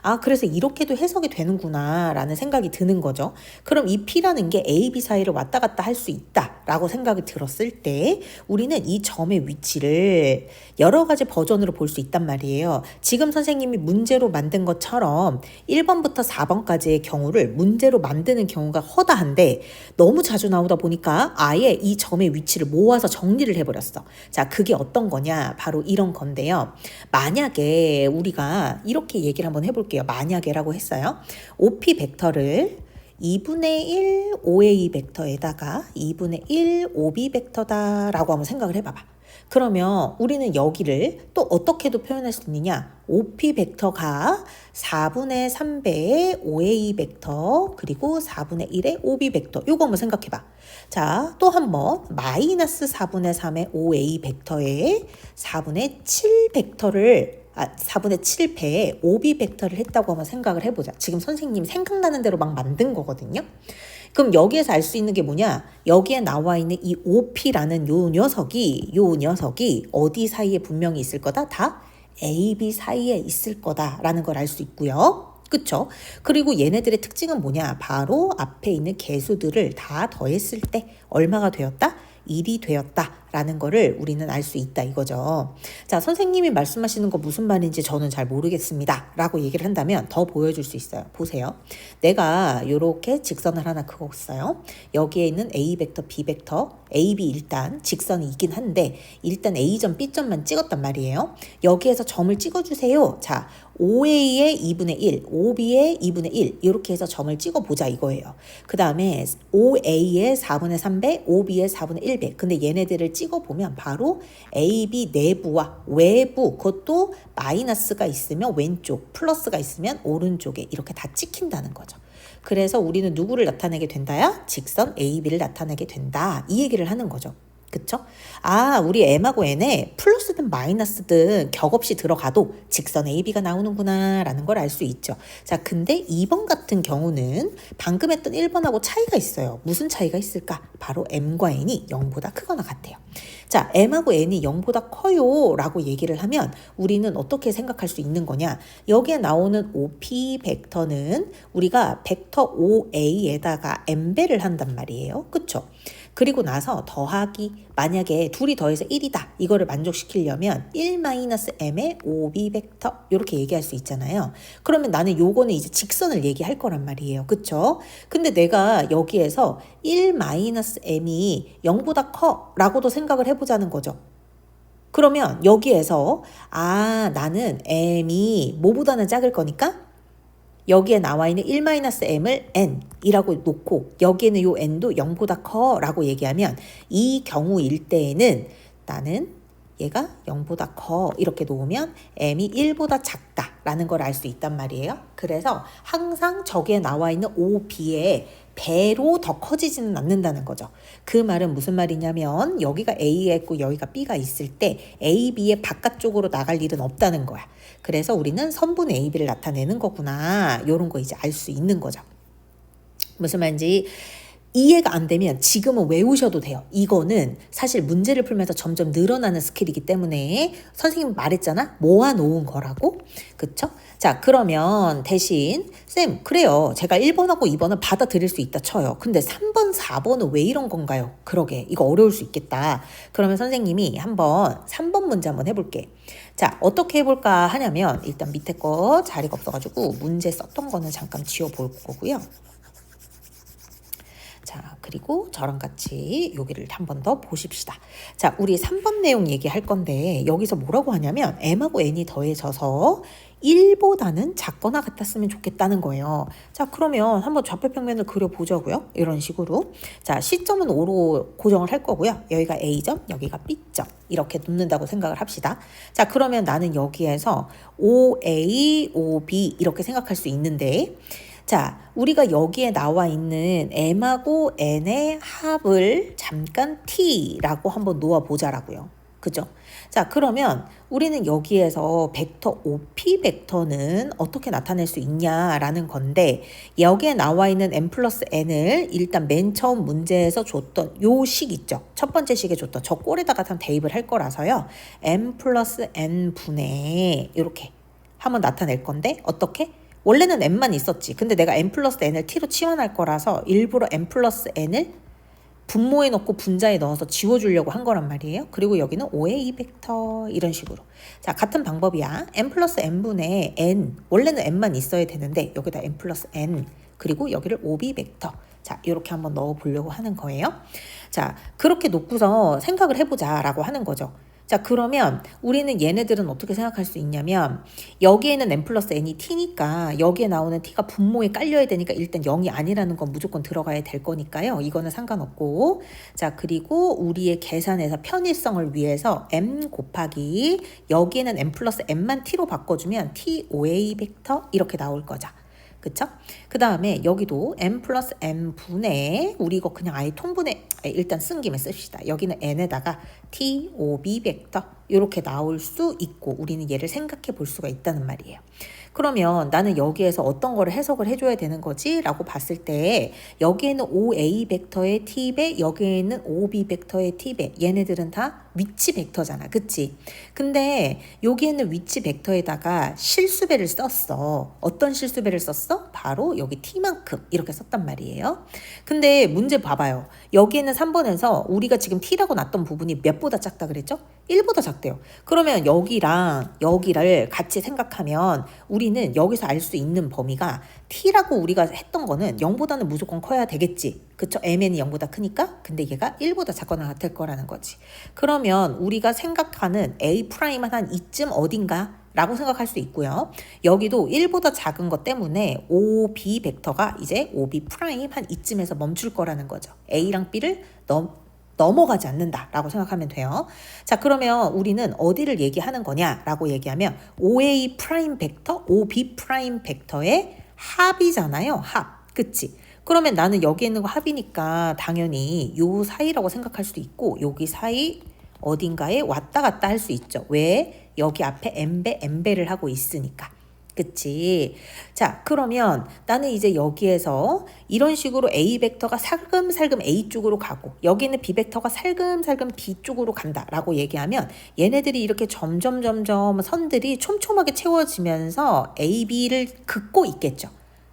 아, 그래서 이렇게도 해석이 되는구나 라는 생각이 드는 거죠. 그럼 이 P라는 게 A, B 사이를 왔다 갔다 할 수 있다 라고 생각이 들었을 때 우리는 이 점의 위치를 여러 가지 버전으로 볼 수 있단 말이에요. 지금 선생님이 문제로 만든 것처럼 1번부터 4번까지의 경우를 문제로 만드는 경우가 허다한데 너무 자주 나오다 보니까 아예 이 점의 위치를 모아서 정리를 해버렸어. 자, 그게 어떤 거냐? 바로 이런 건데요. 만약에 우리가 이렇게 얘기를 한번 해볼게요. 만약에라고 했어요. OP 벡터를 2분의 1 OA 벡터에다가 2분의 1 OB 벡터다라고 한번 생각을 해봐봐. 그러면 우리는 여기를 또 어떻게도 표현할 수 있느냐? OP 벡터가 4분의 3배의 OA 벡터 그리고 4분의 1의 OB 벡터 요거 한번 생각해봐. 자, 또 한번 마이너스 4분의 3의 OA 벡터에 4분의 7 벡터를 4분의 7배의 OB 벡터를 했다고 한번 생각을 해보자. 지금 선생님 생각나는 대로 막 만든 거거든요. 그럼 여기에서 알 수 있는 게 뭐냐? 여기에 나와 있는 이 OP라는 요 녀석이 어디 사이에 분명히 있을 거다? 다 A, B 사이에 있을 거다라는 걸 알 수 있고요. 그쵸? 그리고 얘네들의 특징은 뭐냐? 바로 앞에 있는 개수들을 다 더했을 때 얼마가 되었다? 1이 되었다라는 거를 우리는 알 수 있다 이거죠. 자, 선생님이 말씀하시는 거 무슨 말인지 저는 잘 모르겠습니다 라고 얘기를 한다면 더 보여줄 수 있어요. 보세요. 내가 이렇게 직선을 하나 그었어요. 여기에 있는 A 벡터, B 벡터, A, B 일단 직선이 있긴 한데 일단 A점, B점만 찍었단 말이에요. 여기에서 점을 찍어주세요. 자, OA의 2분의 1, OB의 2분의 1 이렇게 해서 점을 찍어보자 이거예요. 그 다음에 OA의 4분의 3배, OB의 4분의 1배. 근데 얘네들을 찍어보면 바로 AB 내부와 외부 그것도 마이너스가 있으면 왼쪽, 플러스가 있으면 오른쪽에 이렇게 다 찍힌다는 거죠. 그래서 우리는 누구를 나타내게 된다야? 직선 AB를 나타내게 된다. 이 얘기를 하는 거죠. 그쵸? 아, 우리 M하고 N에 플러스든 마이너스든 격없이 들어가도 직선 AB가 나오는구나 라는 걸 알 수 있죠. 자, 근데 2번 같은 경우는 방금 했던 1번하고 차이가 있어요. 무슨 차이가 있을까? 바로 M과 N이 0보다 크거나 같아요. 자, M하고 N이 0보다 커요 라고 얘기를 하면 우리는 어떻게 생각할 수 있는 거냐? 여기에 나오는 OP 벡터는 우리가 벡터 OA에다가 M배를 한단 말이에요. 그쵸? 그리고 나서 더하기 만약에 둘이 더해서 1이다 이거를 만족시키려면 1-m의 OB 벡터 이렇게 얘기할 수 있잖아요. 그러면 나는 요거는 이제 직선을 얘기할 거란 말이에요. 그쵸? 근데 내가 여기에서 1-m이 0보다 커 라고도 생각을 해보자는 거죠. 그러면 여기에서 나는 m이 뭐보다는 작을 거니까 여기에 나와 있는 1-m을 n이라고 놓고 여기에는 요 n도 0보다 커 라고 얘기하면 이 경우일 때에는 나는 얘가 0보다 커 이렇게 놓으면 m이 1보다 작다 라는 걸 알 수 있단 말이에요. 그래서 항상 저기에 나와 있는 OB의 배로 더 커지지는 않는다는 거죠. 그 말은 무슨 말이냐면 여기가 A가 있고 여기가 B가 있을 때 A, B의 바깥쪽으로 나갈 일은 없다는 거야. 그래서 우리는 선분 A, B를 나타내는 거구나. 이런 거 이제 알 수 있는 거죠. 무슨 말인지 이해가 안 되면 지금은 외우셔도 돼요. 이거는 사실 문제를 풀면서 점점 늘어나는 스킬이기 때문에 선생님 말했잖아. 모아놓은 거라고. 그쵸? 자, 그러면 대신 쌤 그래요. 제가 1번하고 2번은 받아들일 수 있다 쳐요. 근데 3번, 4번은 왜 이런 건가요? 그러게 이거 어려울 수 있겠다. 그러면 선생님이 한번 3번 문제 한번 해볼게. 자, 어떻게 해볼까 하냐면 일단 밑에 거 자리가 없어가지고 문제 썼던 거는 잠깐 지워볼 거고요. 자, 그리고 저랑 같이 여기를 한 번 더 보십시다. 자, 우리 3번 내용 얘기할 건데 여기서 뭐라고 하냐면 M하고 N이 더해져서 1보다는 작거나 같았으면 좋겠다는 거예요. 자, 그러면 한번 좌표평면을 그려보자고요. 이런 식으로. 자, 시점은 O로 고정을 할 거고요. 여기가 A점, 여기가 B점. 이렇게 놓는다고 생각을 합시다. 자, 그러면 나는 여기에서 OA, OB 이렇게 생각할 수 있는데, 자, 우리가 여기에 나와 있는 M하고 N의 합을 잠깐 T라고 한번 놓아보자라고요. 그죠? 자, 그러면 우리는 여기에서 벡터 OP 벡터는 어떻게 나타낼 수 있냐라는 건데, 여기에 나와 있는 n 플러스 n을 일단 맨 처음 문제에서 줬던 요 식 있죠? 첫 번째 식에 줬던 저 꼴에다가 다 대입을 할 거라서요. n 플러스 n 분의 이렇게 한번 나타낼 건데, 어떻게? 원래는 n만 있었지. 근데 내가 n 플러스 n을 t로 치환할 거라서 일부러 n 플러스 n을 분모에 넣고 분자에 넣어서 지워주려고 한 거란 말이에요. 그리고 여기는 OA 벡터 이런 식으로. 자, 같은 방법이야. n 플러스 n분의 n. 원래는 n만 있어야 되는데 여기다 n 플러스 n. 그리고 여기를 OB 벡터. 자, 이렇게 한번 넣어보려고 하는 거예요. 자, 그렇게 놓고서 생각을 해보자라고 하는 거죠. 자, 그러면 우리는 얘네들은 어떻게 생각할 수 있냐면, 여기에는 n 플러스 n이 t니까 여기에 나오는 t가 분모에 깔려야 되니까 일단 0이 아니라는 건 무조건 들어가야 될 거니까요. 이거는 상관없고. 자, 그리고 우리의 계산에서 편의성을 위해서 m 곱하기 여기에는 n 플러스 n만 t로 바꿔주면 TOA 벡터 이렇게 나올 거죠. 그쵸? 그 다음에 여기도 n 플러스 n 분의, 우리 이거 그냥 아예 통분해 일단 쓴 김에 씁시다. 여기는 n에다가 TOB 벡터 이렇게 나올 수 있고, 우리는 얘를 생각해 볼 수가 있다는 말이에요. 그러면 나는 여기에서 어떤 거를 해석을 해줘야 되는 거지? 라고 봤을 때, 여기에는 OA 벡터의 T배, 여기에는 OB 벡터의 T배, 얘네들은 다 위치 벡터잖아. 그치? 근데 여기에는 위치 벡터에다가 실수배를 썼어. 어떤 실수배를 썼어? 바로 여기 T만큼 이렇게 썼단 말이에요. 근데 문제 봐봐요. 여기에는 3번에서 우리가 지금 T라고 놨던 부분이 몇보다 작다 그랬죠? 1보다 작대요. 그러면 여기랑 여기를 같이 생각하면 우리는 여기서 알 수 있는 범위가 T라고 우리가 했던 거는 0보다는 무조건 커야 되겠지. 그쵸? MN이 0보다 크니까. 근데 얘가 1보다 작거나 같을 거라는 거지. 그러면 우리가 생각하는 A'은 한 이쯤 어딘가? 라고 생각할 수 있고요. 여기도 1보다 작은 것 때문에 OB 벡터가 이제 OB' 한 이쯤에서 멈출 거라는 거죠. A랑 B를 넘어가지 않는다라고 생각하면 돼요. 자, 그러면 우리는 어디를 얘기하는 거냐라고 얘기하면 OA' 벡터, OB' 벡터의 합이잖아요. 합. 그치? 그러면 나는 여기 있는 거 합이니까 당연히 요 사이라고 생각할 수도 있고, 여기 사이 어딘가에 왔다 갔다 할 수 있죠. 왜? 여기 앞에 n배를 하고 있으니까. 그치? 자, 그러면 나는 이제 여기에서 이런 식으로 A 벡터가 살금살금 A 쪽으로 가고, 여기는 B 벡터가 살금살금 B 쪽으로 간다라고 얘기하면, 얘네들이 이렇게 점점 선들이 촘촘하게 채워지면서 A, B를 긋고 있겠죠.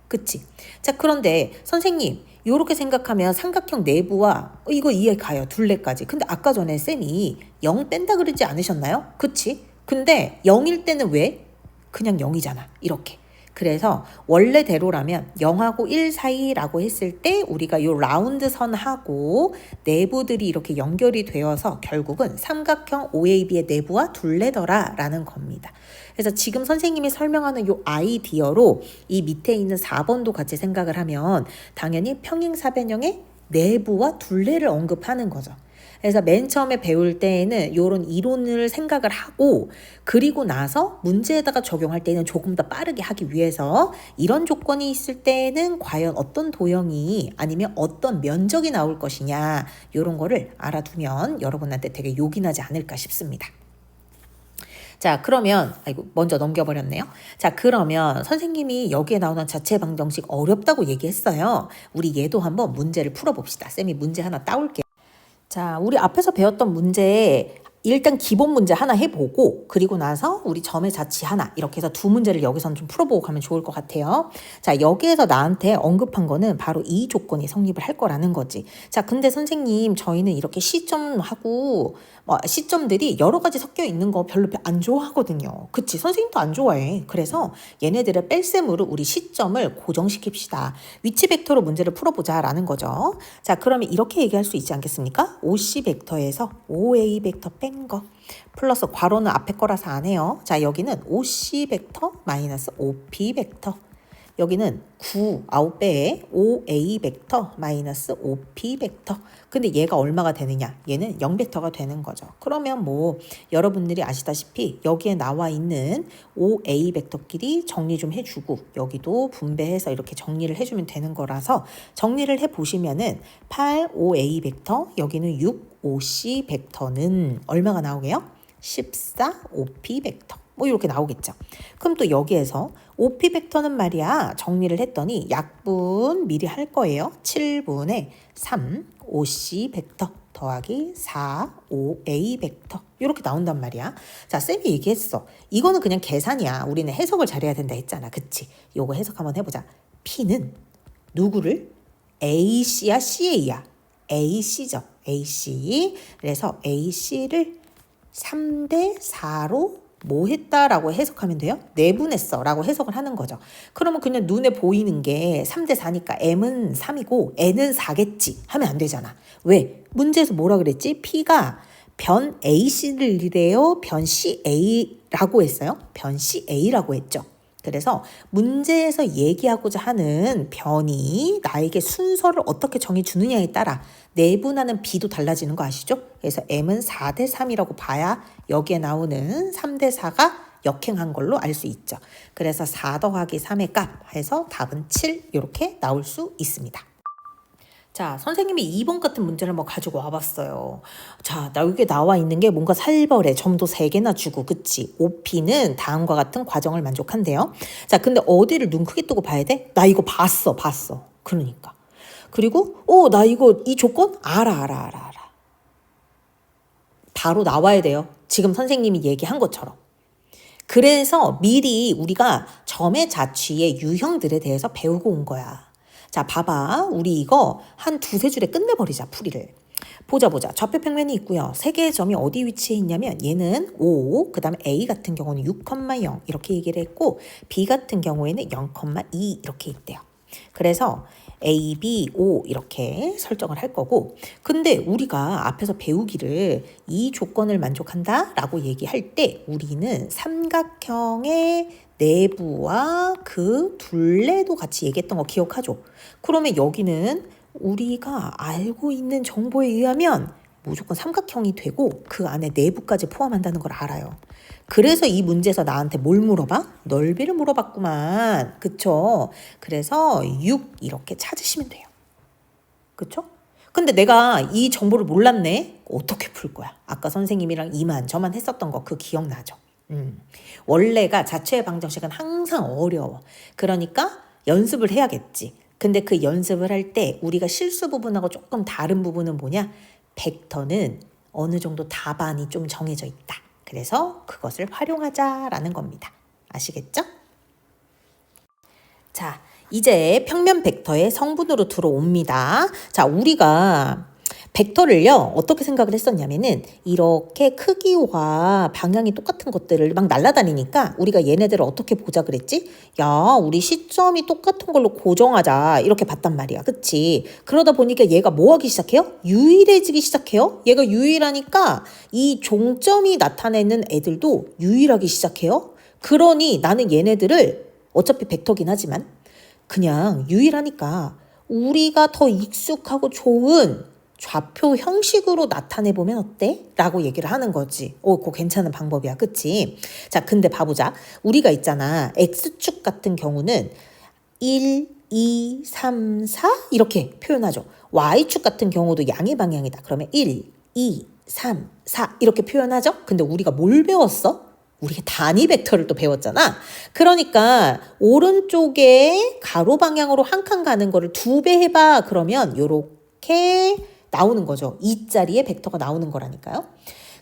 그치? 자, 그런데 선생님, 요렇게 생각하면 삼각형 내부와 이거 이해 가요. 둘레까지. 근데 아까 전에 쌤이 0 뺀다 그러지 않으셨나요? 그치? 근데 0일 때는 왜? 그냥 0이잖아. 이렇게. 그래서 원래대로라면 0하고 1 사이라고 했을 때 우리가 요 라운드 선하고 내부들이 이렇게 연결이 되어서 결국은 삼각형 OAB의 내부와 둘레더라 라는 겁니다. 그래서 지금 선생님이 설명하는 요 아이디어로 이 밑에 있는 4번도 같이 생각을 하면 당연히 평행사변형의 내부와 둘레를 언급하는 거죠. 그래서 맨 처음에 배울 때에는 이런 이론을 생각을 하고, 그리고 나서 문제에다가 적용할 때는 조금 더 빠르게 하기 위해서 이런 조건이 있을 때는 과연 어떤 도형이 아니면 어떤 면적이 나올 것이냐, 이런 거를 알아두면 여러분한테 되게 욕이 나지 않을까 싶습니다. 자, 그러면 먼저 넘겨버렸네요. 자, 그러면 선생님이 여기에 나오는 자체 방정식 어렵다고 얘기했어요. 우리 얘도 한번 문제를 풀어봅시다. 쌤이 문제 하나 따올게요. 자, 우리 앞에서 배웠던 문제 일단 기본 문제 하나 해보고, 그리고 나서 우리 점의 자치 하나, 이렇게 해서 두 문제를 여기서는 좀 풀어보고 가면 좋을 것 같아요. 자, 여기에서 나한테 언급한 거는 바로 이 조건이 성립을 할 거라는 거지. 자, 근데 선생님, 저희는 이렇게 시점하고 시점들이 여러 가지 섞여 있는 거 별로 안 좋아하거든요. 그치? 선생님도 안 좋아해. 그래서 얘네들의 뺄셈으로 우리 시점을 고정시킵시다. 위치 벡터로 문제를 풀어보자라는 거죠. 자, 그러면 이렇게 얘기할 수 있지 않겠습니까? OC 벡터에서 OA 벡터 빼 뺀 거. 플러스 괄호는 앞에 거라서 안 해요. 자, 여기는 OC 벡터 마이너스 OP 벡터. 여기는 9 아웃배에 OA 벡터 마이너스 OP 벡터. 근데 얘가 얼마가 되느냐? 얘는 0벡터가 되는 거죠. 그러면 뭐 여러분들이 아시다시피 여기에 나와 있는 OA 벡터끼리 정리 좀 해주고 여기도 분배해서 이렇게 정리를 해주면 되는 거라서 정리를 해보시면은 8 OA 벡터, 여기는 6 OC 벡터는 얼마가 나오게요? 14 OP 벡터. 뭐 이렇게 나오겠죠. 그럼 또 여기에서 OP 벡터는 말이야 정리를 했더니 약분 미리 할 거예요. 7분의 3 OC 벡터 더하기 4 OA 벡터 이렇게 나온단 말이야. 자, 쌤이 얘기했어. 이거는 그냥 계산이야. 우리는 해석을 잘해야 된다 했잖아. 그치? 요거 해석 한번 해보자. P는 누구를? AC야 CA야? AC죠. AC. 그래서 AC를 3대 4로 뭐 했다라고 해석하면 돼요? 내분했어 라고 해석을 하는 거죠. 그러면 그냥 눈에 보이는 게 3대 4니까 M은 3이고 N은 4겠지 하면 안 되잖아. 왜? 문제에서 뭐라 그랬지? P가 변 AC를이래요? 변 CA라고 했어요? 변 CA라고 했죠. 그래서 문제에서 얘기하고자 하는 변이 나에게 순서를 어떻게 정해주느냐에 따라 내분하는 B도 달라지는 거 아시죠? 그래서 M은 4대 3이라고 봐야 여기에 나오는 3대 4가 역행한 걸로 알 수 있죠. 그래서 4 더하기 3의 값 해서 답은 7 이렇게 나올 수 있습니다. 자, 선생님이 2번 같은 문제를 한번 가지고 와봤어요. 자, 나 여기 나와 있는 게 뭔가 살벌해. 점도 3개나 주고, 그치? OP는 다음과 같은 과정을 만족한대요. 자, 근데 어디를 눈 크게 뜨고 봐야 돼? 나 이거 봤어. 그러니까. 그리고, 나 이거, 이 조건? 알아. 바로 나와야 돼요. 지금 선생님이 얘기한 것처럼. 그래서 미리 우리가 점의 자취의 유형들에 대해서 배우고 온 거야. 자, 봐봐. 우리 이거 한 두세 줄에 끝내버리자, 풀이를. 보자. 좌표 평면이 있고요. 세 개의 점이 어디 위치해 있냐면 얘는 5, 그 다음에 A 같은 경우는 6,0 이렇게 얘기를 했고 B 같은 경우에는 0,2 이렇게 있대요. 그래서 A, B, O 이렇게 설정을 할 거고, 근데 우리가 앞에서 배우기를 이 조건을 만족한다 라고 얘기할 때 우리는 삼각형의 내부와 그 둘레도 같이 얘기했던 거 기억하죠? 그러면 여기는 우리가 알고 있는 정보에 의하면 무조건 삼각형이 되고 그 안에 내부까지 포함한다는 걸 알아요. 그래서 이 문제에서 나한테 뭘 물어봐? 넓이를 물어봤구만. 그쵸? 그래서 6 이렇게 찾으시면 돼요. 그쵸? 근데 내가 이 정보를 몰랐네? 어떻게 풀 거야? 아까 선생님이랑 저만 했었던 거 그 기억나죠? 원래가 자체의 방정식은 항상 어려워. 그러니까 연습을 해야겠지. 근데 그 연습을 할 때 우리가 실수 부분하고 조금 다른 부분은 뭐냐? 벡터는 어느 정도 답안이 좀 정해져 있다. 그래서 그것을 활용하자라는 겁니다. 아시겠죠? 자, 이제 평면 벡터의 성분으로 들어옵니다. 자, 우리가 벡터를요 어떻게 생각을 했었냐면은 이렇게 크기와 방향이 똑같은 것들을 막 날아다니니까 우리가 얘네들을 어떻게 보자 그랬지? 야, 우리 시점이 똑같은 걸로 고정하자 이렇게 봤단 말이야. 그치? 그러다 보니까 얘가 뭐 하기 시작해요? 유일해지기 시작해요. 얘가 유일하니까 이 종점이 나타내는 애들도 유일하기 시작해요. 그러니 나는 얘네들을 어차피 벡터긴 하지만 그냥 유일하니까 우리가 더 익숙하고 좋은 좌표 형식으로 나타내보면 어때? 라고 얘기를 하는 거지. 그거 괜찮은 방법이야. 그치? 자, 근데 봐보자. 우리가 있잖아. X축 같은 경우는 1, 2, 3, 4 이렇게 표현하죠. Y축 같은 경우도 양의 방향이다. 그러면 1, 2, 3, 4 이렇게 표현하죠. 근데 우리가 뭘 배웠어? 우리가 단위 벡터를 또 배웠잖아. 그러니까 오른쪽에 가로 방향으로 한 칸 가는 거를 2배 해봐. 그러면 요렇게 나오는 거죠. 2짜리의 벡터가 나오는 거라니까요.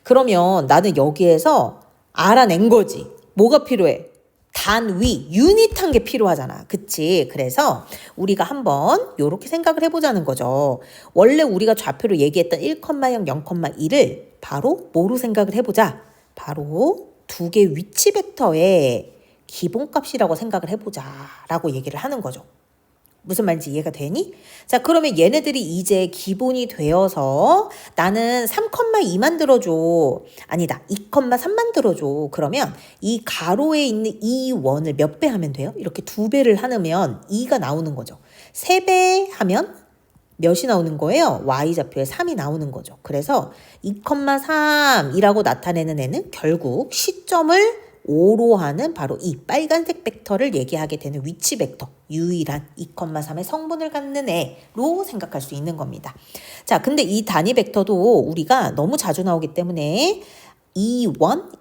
그러면 나는 여기에서 알아낸 거지. 뭐가 필요해? 단위, 유닛한 게 필요하잖아. 그치? 그래서 우리가 한번 이렇게 생각을 해보자는 거죠. 원래 우리가 좌표로 얘기했던 1,0, 0,1을 바로 뭐로 생각을 해보자. 바로 두 개 위치 벡터의 기본값이라고 생각을 해보자 라고 얘기를 하는 거죠. 무슨 말인지 이해가 되니? 자, 그러면 얘네들이 이제 기본이 되어서 나는 3,2만 들어줘. 아니다. 2,3만 들어줘. 그러면 이 가로에 있는 이 원을 몇 배 하면 돼요? 이렇게 2배를 하면 2가 나오는 거죠. 3배 하면 몇이 나오는 거예요? y좌표에 3이 나오는 거죠. 그래서 2,3이라고 나타내는 애는 결국 시점을 5로 하는 바로 이 빨간색 벡터를 얘기하게 되는 위치 벡터, 유일한 2,3의 성분을 갖는 애로 생각할 수 있는 겁니다. 자, 근데 이 단위 벡터도 우리가 너무 자주 나오기 때문에 E1,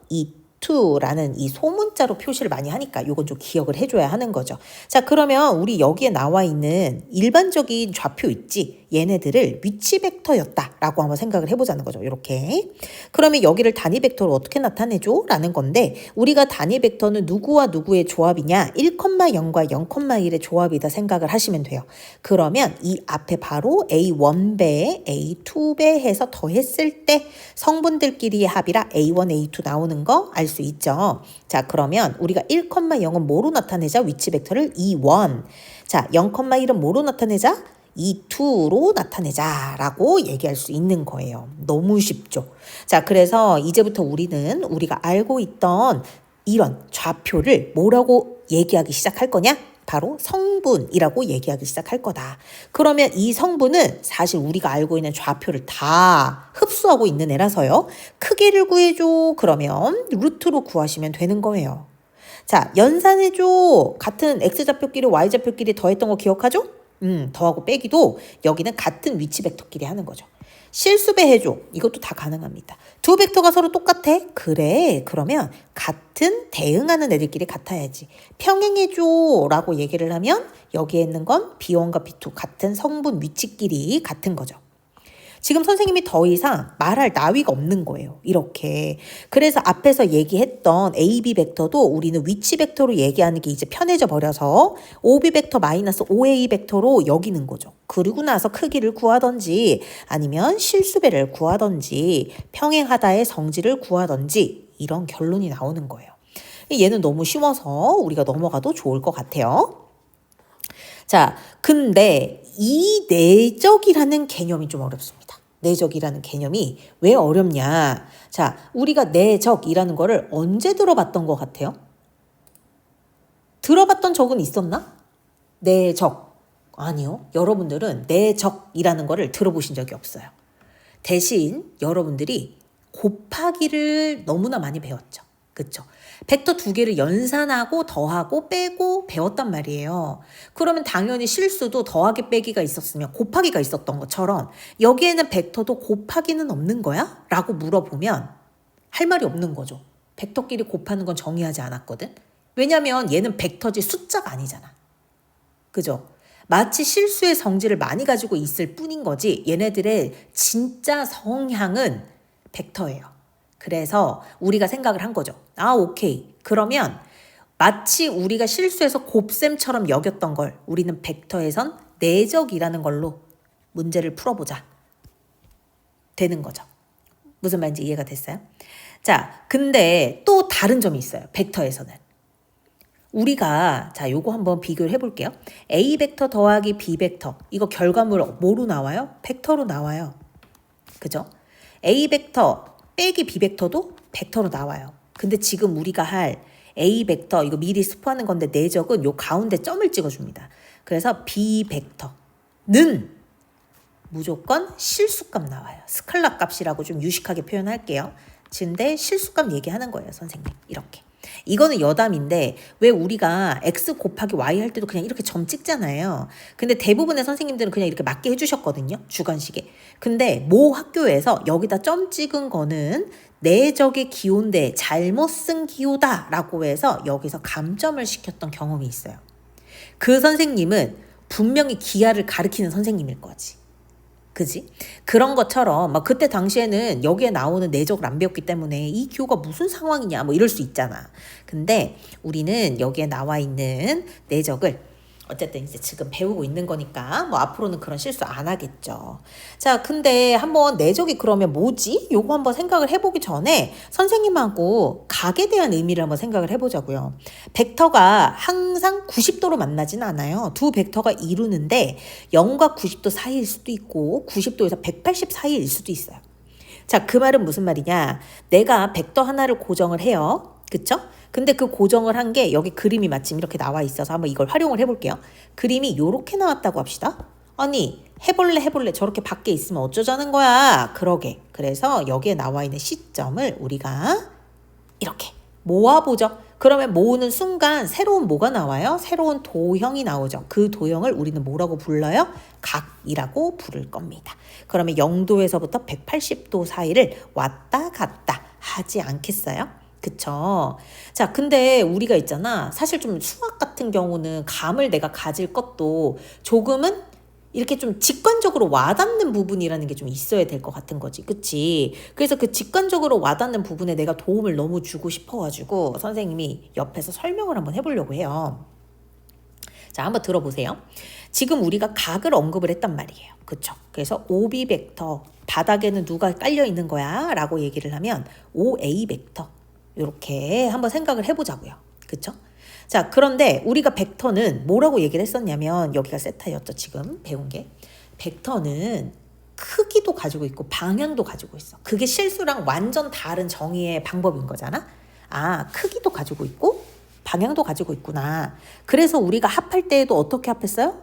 E2라는 이 소문자로 표시를 많이 하니까 이건 좀 기억을 해줘야 하는 거죠. 자, 그러면 우리 여기에 나와 있는 일반적인 좌표 있지? 얘네들을 위치 벡터였다라고 한번 생각을 해보자는 거죠. 이렇게. 그러면 여기를 단위 벡터로 어떻게 나타내줘? 라는 건데 우리가 단위 벡터는 누구와 누구의 조합이냐? 1,0과 0,1의 조합이다 생각을 하시면 돼요. 그러면 이 앞에 바로 A1배, A2배 해서 더했을 때 성분들끼리의 합이라 A1, A2 나오는 거 알 수 있죠. 자, 그러면 우리가 1,0은 뭐로 나타내자? 위치 벡터를 E1. 자, 0,1은 뭐로 나타내자? E2로 나타내자라고 얘기할 수 있는 거예요. 너무 쉽죠. 자, 그래서 이제부터 우리는 우리가 알고 있던 이런 좌표를 뭐라고 얘기하기 시작할 거냐? 바로 성분이라고 얘기하기 시작할 거다. 그러면 이 성분은 사실 우리가 알고 있는 좌표를 다 흡수하고 있는 애라서요. 크기를 구해줘. 그러면 루트로 구하시면 되는 거예요. 자, 연산해줘. 같은 X좌표끼리 Y좌표끼리 더했던 거 기억하죠? 더하고 빼기도 여기는 같은 위치 벡터끼리 하는 거죠. 실수배 해줘. 이것도 다 가능합니다. 두 벡터가 서로 똑같아? 그래. 그러면 같은 대응하는 애들끼리 같아야지. 평행해줘 라고 얘기를 하면 여기에 있는 건 B1과 B2 같은 성분 위치끼리 같은 거죠. 지금 선생님이 더 이상 말할 나위가 없는 거예요. 이렇게. 그래서 앞에서 얘기했던 AB 벡터도 우리는 위치 벡터로 얘기하는 게 이제 편해져 버려서 OB 벡터 마이너스 OA 벡터로 여기는 거죠. 그리고 나서 크기를 구하던지 아니면 실수배를 구하던지 평행하다의 성질을 구하던지 이런 결론이 나오는 거예요. 얘는 너무 쉬워서 우리가 넘어가도 좋을 것 같아요. 자, 근데 이 내적이라는 개념이 좀 어렵습니다. 내적이라는 개념이 왜 어렵냐? 자, 우리가 내적이라는 거를 언제 들어봤던 것 같아요? 들어봤던 적은 있었나? 내적. 아니요. 여러분들은 내적이라는 거를 들어보신 적이 없어요. 대신 여러분들이 곱하기를 너무나 많이 배웠죠. 그쵸? 벡터 2개를 연산하고 더하고 빼고 배웠단 말이에요. 그러면 당연히 실수도 더하기 빼기가 있었으면 곱하기가 있었던 것처럼 여기에는 벡터도 곱하기는 없는 거야? 라고 물어보면 할 말이 없는 거죠. 벡터끼리 곱하는 건 정의하지 않았거든. 왜냐면 얘는 벡터지 숫자가 아니잖아. 그죠? 마치 실수의 성질을 많이 가지고 있을 뿐인 거지 얘네들의 진짜 성향은 벡터예요. 그래서 우리가 생각을 한 거죠. 아, 오케이. 그러면 마치 우리가 실수해서 곱셈처럼 여겼던 걸 우리는 벡터에선 내적이라는 걸로 문제를 풀어보자. 되는 거죠. 무슨 말인지 이해가 됐어요? 자, 근데 또 다른 점이 있어요. 벡터에서는. 우리가 자, 요거 한번 비교를 해볼게요. A 벡터 더하기 B 벡터. 이거 결과물 뭐로 나와요? 벡터로 나와요. 그죠? A 벡터 빼기 B 벡터도 벡터로 나와요. 근데 지금 우리가 할 A 벡터 이거 미리 스포하는 건데 내적은 요 가운데 점을 찍어줍니다. 그래서 B 벡터는 무조건 실수값 나와요. 스칼라 값이라고 좀 유식하게 표현할게요. 근데 실수값 얘기하는 거예요, 선생님. 이렇게. 이거는 여담인데 왜 우리가 x 곱하기 y 할 때도 그냥 이렇게 점 찍잖아요. 근데 대부분의 선생님들은 그냥 이렇게 맞게 해주셨거든요. 주관식에. 근데 모 학교에서 여기다 점 찍은 거는 내적의 기호인데 잘못 쓴 기호다라고 해서 여기서 감점을 시켰던 경험이 있어요. 그 선생님은 분명히 기하를 가리키는 선생님일 거지. 그지? 그런 것처럼 막 그때 당시에는 여기에 나오는 내적을 안 배웠기 때문에 이 기호가 무슨 상황이냐 뭐 이럴 수 있잖아. 근데 우리는 여기에 나와 있는 내적을 어쨌든 이제 지금 배우고 있는 거니까 뭐 앞으로는 그런 실수 안 하겠죠. 자, 근데 한번 내적이 그러면 뭐지? 요거 한번 생각을 해보기 전에 선생님하고 각에 대한 의미를 한번 생각을 해보자고요. 벡터가 항상 90도로 만나진 않아요. 두 벡터가 이루는데 0과 90도 사이일 수도 있고 90도에서 180 사이일 수도 있어요. 자, 그 말은 무슨 말이냐? 내가 벡터 하나를 고정을 해요. 그쵸? 근데 그 고정을 한 게 여기 그림이 마침 이렇게 나와 있어서 한번 이걸 활용을 해볼게요. 그림이 이렇게 나왔다고 합시다. 아니, 해볼래 저렇게 밖에 있으면 어쩌자는 거야. 그러게. 그래서 여기에 나와 있는 시점을 우리가 이렇게 모아보죠. 그러면 모으는 순간 새로운 뭐가 나와요? 새로운 도형이 나오죠. 그 도형을 우리는 뭐라고 불러요? 각이라고 부를 겁니다. 그러면 0도에서부터 180도 사이를 왔다 갔다 하지 않겠어요? 그쵸? 자, 근데 우리가 있잖아. 사실 좀 수학 같은 경우는 감을 내가 가질 것도 조금은 이렇게 좀 직관적으로 와닿는 부분이라는 게 좀 있어야 될 것 같은 거지. 그치? 그래서 그 직관적으로 와닿는 부분에 내가 도움을 너무 주고 싶어가지고 선생님이 옆에서 설명을 한번 해보려고 해요. 자, 한번 들어보세요. 지금 우리가 각을 언급을 했단 말이에요. 그쵸? 그래서 OB 벡터, 바닥에는 누가 깔려 있는 거야? 라고 얘기를 하면 OA 벡터. 이렇게 한번 생각을 해보자고요. 그쵸? 자, 그런데 우리가 벡터는 뭐라고 얘기를 했었냐면 여기가 세타였죠. 지금 배운 게. 벡터는 크기도 가지고 있고 방향도 가지고 있어. 그게 실수랑 완전 다른 정의의 방법인 거잖아. 아, 크기도 가지고 있고 방향도 가지고 있구나. 그래서 우리가 합할 때에도 어떻게 합했어요?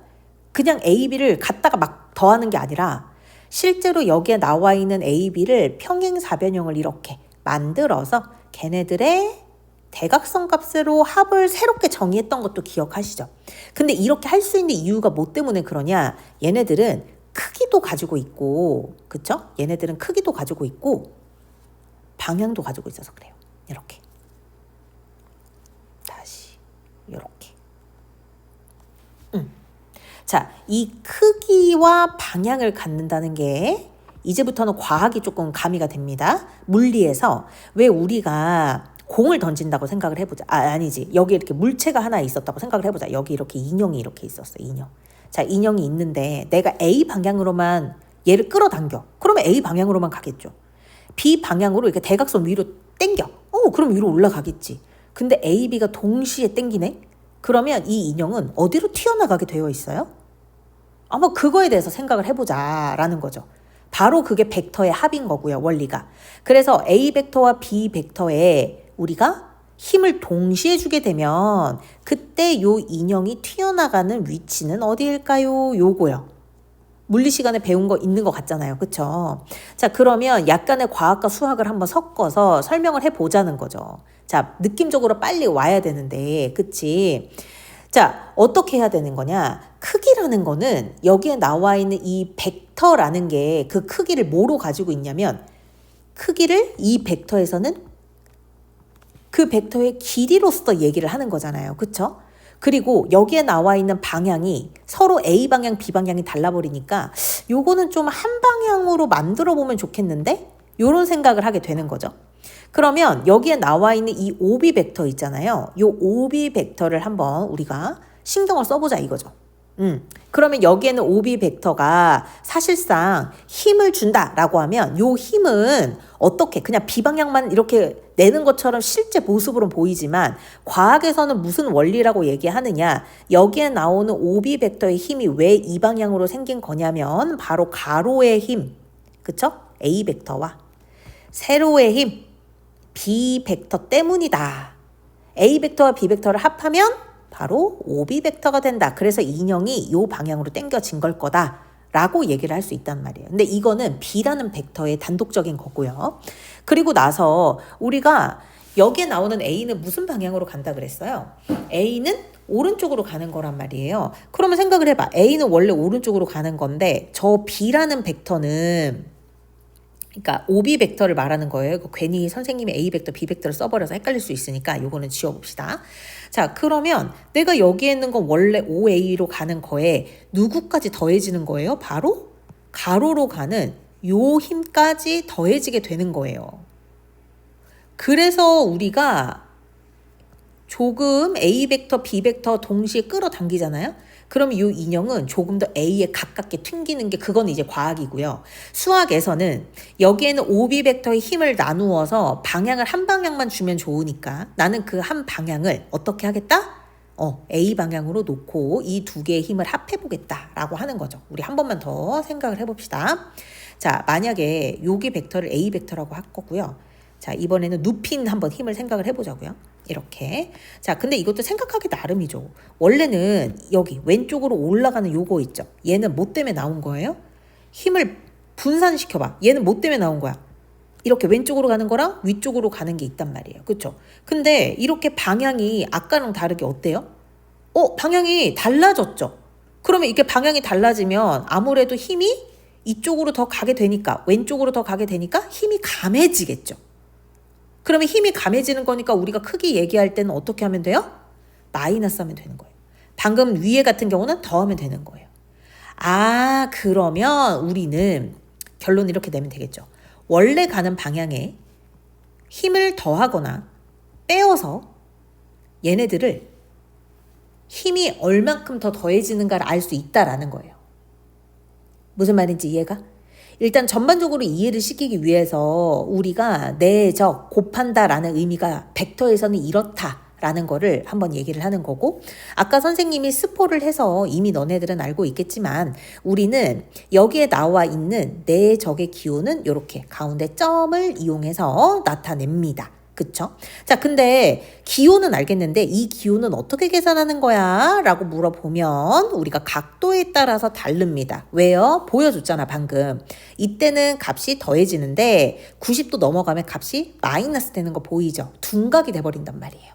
그냥 A, B를 갖다가 막 더하는 게 아니라 실제로 여기에 나와 있는 A, B를 평행사변형을 이렇게 만들어서 걔네들의 대각선 값으로 합을 새롭게 정의했던 것도 기억하시죠? 근데 이렇게 할 수 있는 이유가 뭐 때문에 그러냐? 얘네들은 크기도 가지고 있고, 그쵸? 얘네들은 크기도 가지고 있고, 방향도 가지고 있어서 그래요. 이렇게. 다시, 이렇게. 자, 이 크기와 방향을 갖는다는 게 이제부터는 과학이 조금 가미가 됩니다. 물리에서 왜 우리가 공을 던진다고 생각을 해보자. 아니지. 여기 이렇게 물체가 하나 있었다고 생각을 해보자. 여기 이렇게 인형이 이렇게 있었어. 인형. 자, 인형이 있는데 내가 A 방향으로만 얘를 끌어당겨. 그러면 A 방향으로만 가겠죠. B 방향으로 이렇게 대각선 위로 당겨. 그럼 위로 올라가겠지. 근데 A, B가 동시에 당기네? 그러면 이 인형은 어디로 튀어나가게 되어 있어요? 아마 그거에 대해서 생각을 해보자라는 거죠. 바로 그게 벡터의 합인 거고요. 원리가. 그래서 A 벡터와 B 벡터에 우리가 힘을 동시에 주게 되면 그때 요 인형이 튀어나가는 위치는 어디일까요? 요거요. 물리 시간에 배운 거 있는 것 같잖아요. 그쵸? 자, 그러면 약간의 과학과 수학을 한번 섞어서 설명을 해보자는 거죠. 자, 느낌적으로 빨리 와야 되는데, 그치? 자, 어떻게 해야 되는 거냐? 크기라는 거는 여기에 나와 있는 이 벡터라는 게 그 크기를 뭐로 가지고 있냐면 크기를 이 벡터에서는 그 벡터의 길이로서 얘기를 하는 거잖아요. 그쵸? 그리고 여기에 나와 있는 방향이 서로 A 방향, B 방향이 달라버리니까 요거는 좀 한 방향으로 만들어 보면 좋겠는데? 요런 생각을 하게 되는 거죠. 그러면 여기에 나와 있는 이 OB 벡터 있잖아요. 이 OB 벡터를 한번 우리가 신경을 써보자 이거죠. 그러면 여기에는 OB 벡터가 사실상 힘을 준다라고 하면 이 힘은 어떻게 그냥 비방향만 이렇게 내는 것처럼 실제 모습으로 보이지만 과학에서는 무슨 원리라고 얘기하느냐? 여기에 나오는 OB 벡터의 힘이 왜 이 방향으로 생긴 거냐면 바로 가로의 힘, 그쵸? A 벡터와 세로의 힘, B 벡터 때문이다. A 벡터와 B 벡터를 합하면 바로 OB 벡터가 된다. 그래서 인형이 이 방향으로 당겨진 걸 거다. 라고 얘기를 할 수 있단 말이에요. 근데 이거는 B라는 벡터의 단독적인 거고요. 그리고 나서 우리가 여기에 나오는 A는 무슨 방향으로 간다 그랬어요? A는 오른쪽으로 가는 거란 말이에요. 그러면 생각을 해봐. A는 원래 오른쪽으로 가는 건데 저 B라는 벡터는 그러니까 OB 벡터를 말하는 거예요. 괜히 선생님이 A 벡터, B 벡터를 써버려서 헷갈릴 수 있으니까 이거는 지워봅시다. 자, 그러면 내가 여기에 있는 건 원래 OA로 가는 거에 누구까지 더해지는 거예요? 바로 가로로 가는 요 힘까지 더해지게 되는 거예요. 그래서 우리가 조금 A 벡터, B 벡터 동시에 끌어당기잖아요. 그럼 이 인형은 조금 더 A에 가깝게 튕기는 게 그건 이제 과학이고요. 수학에서는 여기에는 OB 벡터의 힘을 나누어서 방향을 한 방향만 주면 좋으니까 나는 그 한 방향을 어떻게 하겠다? A 방향으로 놓고 이 두 개의 힘을 합해보겠다라고 하는 거죠. 우리 한 번만 더 생각을 해봅시다. 자, 만약에 여기 벡터를 A 벡터라고 할 거고요. 자, 이번에는 눕힌 한번 힘을 생각을 해보자고요. 이렇게. 자, 근데 이것도 생각하기 나름이죠. 원래는 여기 왼쪽으로 올라가는 요거 있죠. 얘는 뭐 때문에 나온 거예요? 힘을 분산시켜봐. 얘는 뭐 때문에 나온 거야? 이렇게 왼쪽으로 가는 거랑 위쪽으로 가는 게 있단 말이에요. 그렇죠? 근데 이렇게 방향이 아까랑 다르게 어때요? 방향이 달라졌죠? 그러면 이렇게 방향이 달라지면 아무래도 힘이 이쪽으로 더 가게 되니까, 왼쪽으로 더 가게 되니까 힘이 감해지겠죠? 그러면 힘이 감해지는 거니까 우리가 크기 얘기할 때는 어떻게 하면 돼요? 마이너스 하면 되는 거예요. 방금 위에 같은 경우는 더하면 되는 거예요. 아, 그러면 우리는 결론 이렇게 내면 되겠죠. 원래 가는 방향에 힘을 더하거나 빼어서 얘네들을 힘이 얼만큼 더 더해지는가를 알 수 있다라는 거예요. 무슨 말인지 이해가? 일단 전반적으로 이해를 시키기 위해서 우리가 내적 곱한다라는 의미가 벡터에서는 이렇다라는 거를 한번 얘기를 하는 거고, 아까 선생님이 스포를 해서 이미 너네들은 알고 있겠지만 우리는 여기에 나와 있는 내적의 기호는 이렇게 가운데 점을 이용해서 나타냅니다. 그쵸? 자, 근데 기호는 알겠는데 이 기호는 어떻게 계산하는 거야? 라고 물어보면 우리가 각도에 따라서 다릅니다. 왜요? 보여줬잖아, 방금. 이때는 값이 더해지는데 90도 넘어가면 값이 마이너스 되는 거 보이죠? 둔각이 돼버린단 말이에요.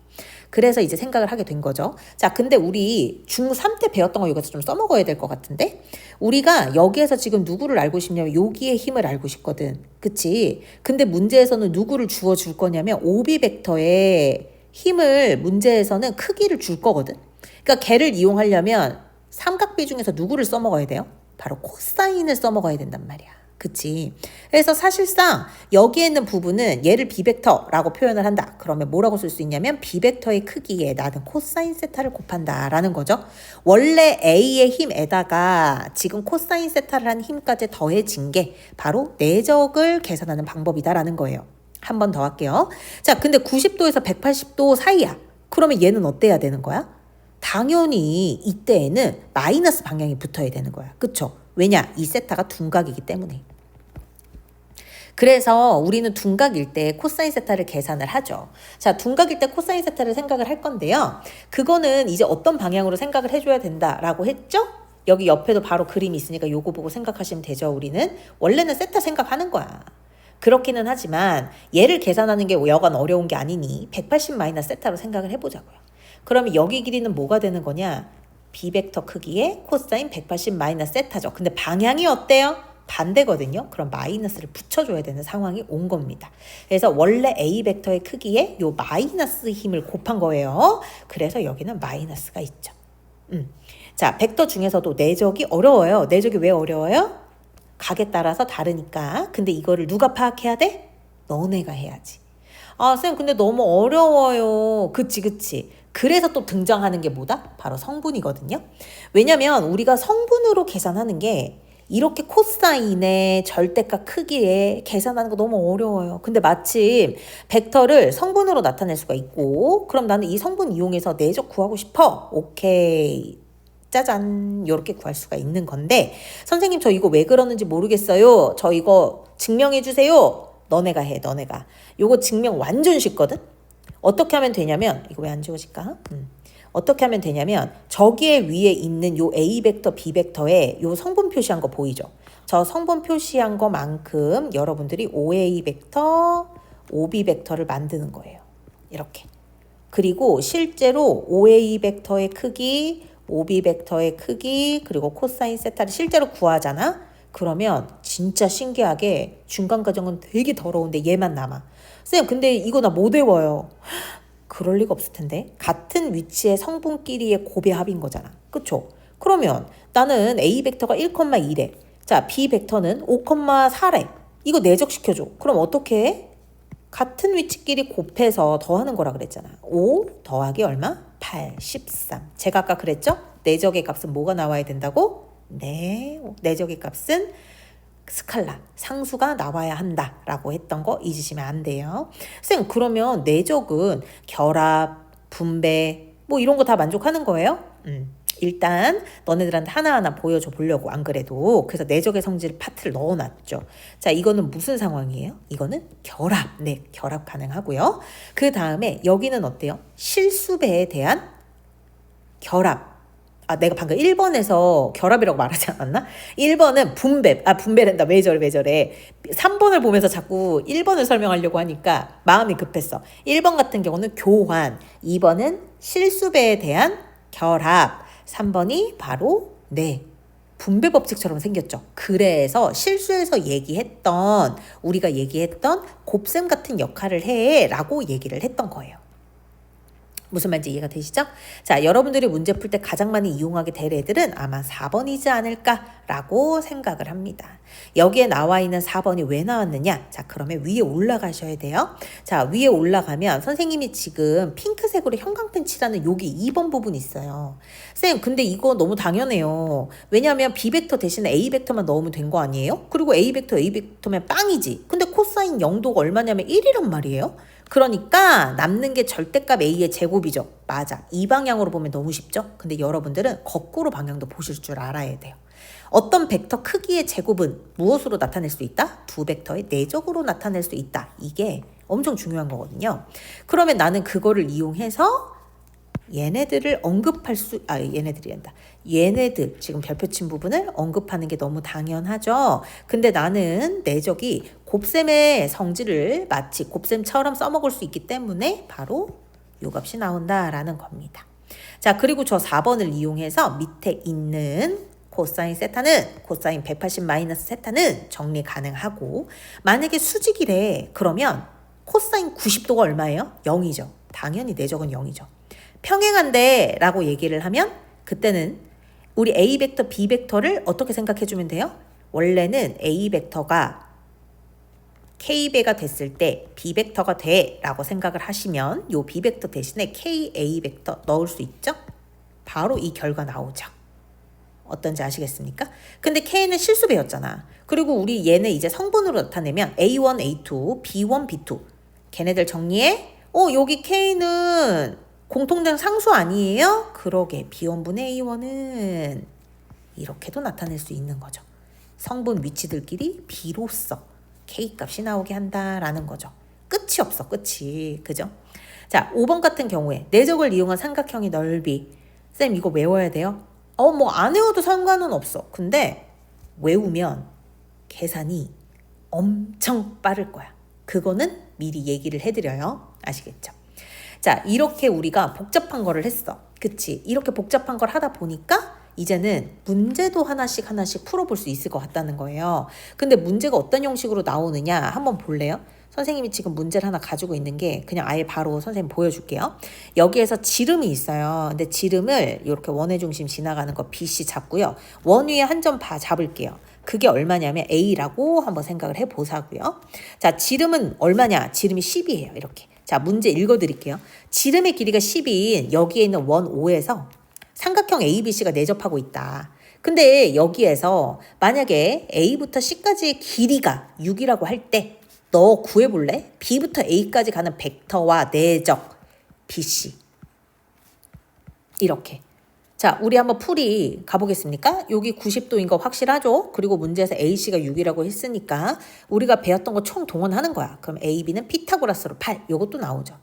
그래서 이제 생각을 하게 된 거죠. 자, 근데 우리 중3 때 배웠던 거 여기서 좀 써먹어야 될 것 같은데, 우리가 여기에서 지금 누구를 알고 싶냐면 여기에 힘을 알고 싶거든. 그치? 근데 문제에서는 누구를 주어줄 거냐면 OB 벡터에 힘을 문제에서는 크기를 줄 거거든. 그러니까 걔를 이용하려면 삼각비 중에서 누구를 써먹어야 돼요? 바로 코사인을 써먹어야 된단 말이야. 그치? 그래서 사실상 여기에 있는 부분은 얘를 비벡터라고 표현을 한다. 그러면 뭐라고 쓸 수 있냐면 비벡터의 크기에 나는 코사인 세타를 곱한다 라는 거죠. 원래 A의 힘에다가 지금 코사인 세타를 한 힘까지 더해진 게 바로 내적을 계산하는 방법이다 라는 거예요. 한 번 더 할게요. 자, 근데 90도에서 180도 사이야. 그러면 얘는 어때야 되는 거야? 당연히 이때에는 마이너스 방향이 붙어야 되는 거야. 그쵸? 왜냐? 이 세타가 둔각이기 때문에. 그래서 우리는 둔각일 때 코사인 세타를 계산을 하죠. 자, 둔각일 때 코사인 세타를 생각을 할 건데요. 그거는 이제 어떤 방향으로 생각을 해줘야 된다라고 했죠? 여기 옆에도 바로 그림이 있으니까 요거 보고 생각하시면 되죠. 우리는 원래는 세타 생각하는 거야. 그렇기는 하지만 얘를 계산하는 게 여간 어려운 게 아니니 180 마이너스 세타로 생각을 해보자고요. 그러면 여기 길이는 뭐가 되는 거냐? B벡터 크기에 코사인 180 마이너스 세타죠. 근데 방향이 어때요? 반대거든요. 그럼 마이너스를 붙여줘야 되는 상황이 온 겁니다. 그래서 원래 A벡터의 크기에 요 마이너스 힘을 곱한 거예요. 그래서 여기는 마이너스가 있죠. 자, 벡터 중에서도 내적이 어려워요. 내적이 왜 어려워요? 각에 따라서 다르니까. 근데 이거를 누가 파악해야 돼? 너네가 해야지. 아, 쌤, 근데 너무 어려워요. 그치. 그래서 또 등장하는 게 뭐다? 바로 성분이거든요. 왜냐면 우리가 성분으로 계산하는 게 이렇게 코사인의 절대값 크기에 계산하는 거 너무 어려워요. 근데 마침 벡터를 성분으로 나타낼 수가 있고, 그럼 나는 이 성분 이용해서 내적 구하고 싶어. 오케이. 짜잔. 이렇게 구할 수가 있는 건데, 선생님 저 이거 왜 그러는지 모르겠어요. 저 이거 증명해 주세요. 너네가 해, 너네가. 요거 증명 완전 쉽거든? 어떻게 하면 되냐면, 이거 왜 안 지워질까? 어떻게 하면 되냐면, 저기에 위에 있는 요 A벡터, B벡터에 요 성분 표시한 거 보이죠? 저 성분 표시한 거만큼 여러분들이 OA벡터, OB벡터를 만드는 거예요. 이렇게. 그리고 실제로 OA벡터의 크기, OB벡터의 크기, 그리고 코사인 세타를 실제로 구하잖아? 그러면 진짜 신기하게 중간 과정은 되게 더러운데 얘만 남아. 쌤, 근데 이거 나 못 외워요. 그럴 리가 없을 텐데. 같은 위치의 성분끼리의 곱의 합인 거잖아. 그쵸? 그러면 나는 A벡터가 1,2래. 자, B벡터는 5,4래. 이거 내적시켜줘. 그럼 어떻게 해? 같은 위치끼리 곱해서 더하는 거라 그랬잖아. 5 더하기 얼마? 8, 13. 제가 아까 그랬죠? 내적의 값은 뭐가 나와야 된다고? 네, 내적의 값은 스칼라, 상수가 나와야 한다라고 했던 거 잊으시면 안 돼요. 쌤, 그러면 내적은 결합, 분배 뭐 이런 거 다 만족하는 거예요? 일단 너네들한테 하나하나 보여줘 보려고 안 그래도 그래서 내적의 성질 파트를 넣어놨죠. 자, 이거는 무슨 상황이에요? 이거는 결합. 네, 결합 가능하고요. 그 다음에 여기는 어때요? 실수배에 대한 결합. 내가 방금 1번에서 결합이라고 말하지 않았나? 1번은 분배. 분배란다. 왜 저래. 3번을 보면서 자꾸 1번을 설명하려고 하니까 마음이 급했어. 1번 같은 경우는 교환. 2번은 실수배에 대한 결합. 3번이 바로 분배 법칙처럼 생겼죠. 그래서 실수에서 우리가 얘기했던 곱셈 같은 역할을 해 라고 얘기를 했던 거예요. 무슨 말인지 이해가 되시죠? 자, 여러분들이 문제 풀 때 가장 많이 이용하게 될 애들은 아마 4번이지 않을까라고 생각을 합니다. 여기에 나와 있는 4번이 왜 나왔느냐? 자, 그러면 위에 올라가셔야 돼요. 자, 위에 올라가면 선생님이 지금 핑크색으로 형광펜 칠하는 여기 2번 부분이 있어요. 쌤, 근데 이거 너무 당연해요. 왜냐하면 B벡터 대신에 A벡터만 넣으면 된 거 아니에요? 그리고 A벡터면 빵이지. 근데 코사인 0도가 얼마냐면 1이란 말이에요. 그러니까 남는 게 절대값 A의 제곱이죠. 맞아. 이 방향으로 보면 너무 쉽죠? 근데 여러분들은 거꾸로 방향도 보실 줄 알아야 돼요. 어떤 벡터 크기의 제곱은 무엇으로 나타낼 수 있다? 두 벡터의 내적으로 나타낼 수 있다. 이게 엄청 중요한 거거든요. 그러면 나는 그거를 이용해서 얘네들 지금 별표 친 부분을 언급하는 게 너무 당연하죠. 근데 나는 내적이 곱셈의 성질을 마치 곱셈처럼 써먹을 수 있기 때문에 바로 요 값이 나온다라는 겁니다. 자, 그리고 저 4번을 이용해서 밑에 있는 코사인 세타는 코사인 180 마이너스 세타는 정리 가능하고, 만약에 수직이래 그러면 코사인 90도가 얼마예요? 0이죠. 당연히 내적은 0이죠. 평행한데 라고 얘기를 하면 그때는 우리 A벡터, B벡터를 어떻게 생각해주면 돼요? 원래는 A벡터가 K배가 됐을 때 B벡터가 돼 라고 생각을 하시면 요 B벡터 대신에 KA벡터 넣을 수 있죠? 바로 이 결과 나오죠. 어떤지 아시겠습니까? 근데 K는 실수배였잖아. 그리고 우리 얘는 이제 성분으로 나타내면 A1, A2, B1, B2 걔네들 정리해? 여기 K는 공통된 상수 아니에요? 그러게 B1분의 A1은 이렇게도 나타낼 수 있는 거죠. 성분 위치들끼리 비로소 K값이 나오게 한다라는 거죠. 끝이 없어. 끝이. 그죠? 자, 5번 같은 경우에 내적을 이용한 삼각형의 넓이. 쌤 이거 외워야 돼요? 뭐 안 외워도 상관은 없어. 근데 외우면 계산이 엄청 빠를 거야. 그거는 미리 얘기를 해드려요. 아시겠죠? 자, 이렇게 우리가 복잡한 거를 했어. 그치? 이렇게 복잡한 걸 하다 보니까 이제는 문제도 하나씩 풀어볼 수 있을 것 같다는 거예요. 근데 문제가 어떤 형식으로 나오느냐 한번 볼래요? 선생님이 지금 문제를 하나 가지고 있는 게 그냥 아예 바로 선생님 보여줄게요. 여기에서 지름이 있어요. 근데 지름을 이렇게 원의 중심 지나가는 거 BC 잡고요. 원 위에 한 점 잡을게요. 그게 얼마냐면 A라고 한번 생각을 해보자고요. 자, 지름은 얼마냐? 지름이 10이에요. 이렇게. 자, 문제 읽어드릴게요. 지름의 길이가 10인 여기에 있는 원 O에서 삼각형 ABC가 내접하고 있다. 근데 여기에서 만약에 A부터 C까지의 길이가 6이라고 할 때 너 구해볼래? B부터 A까지 가는 벡터와 내적 BC. 이렇게. 자, 우리 한번 풀이 가보겠습니까? 여기 90도인 거 확실하죠? 그리고 문제에서 AC가 6이라고 했으니까 우리가 배웠던 거 총 동원하는 거야. 그럼 AB는 피타고라스로 8. 이것도 나오죠.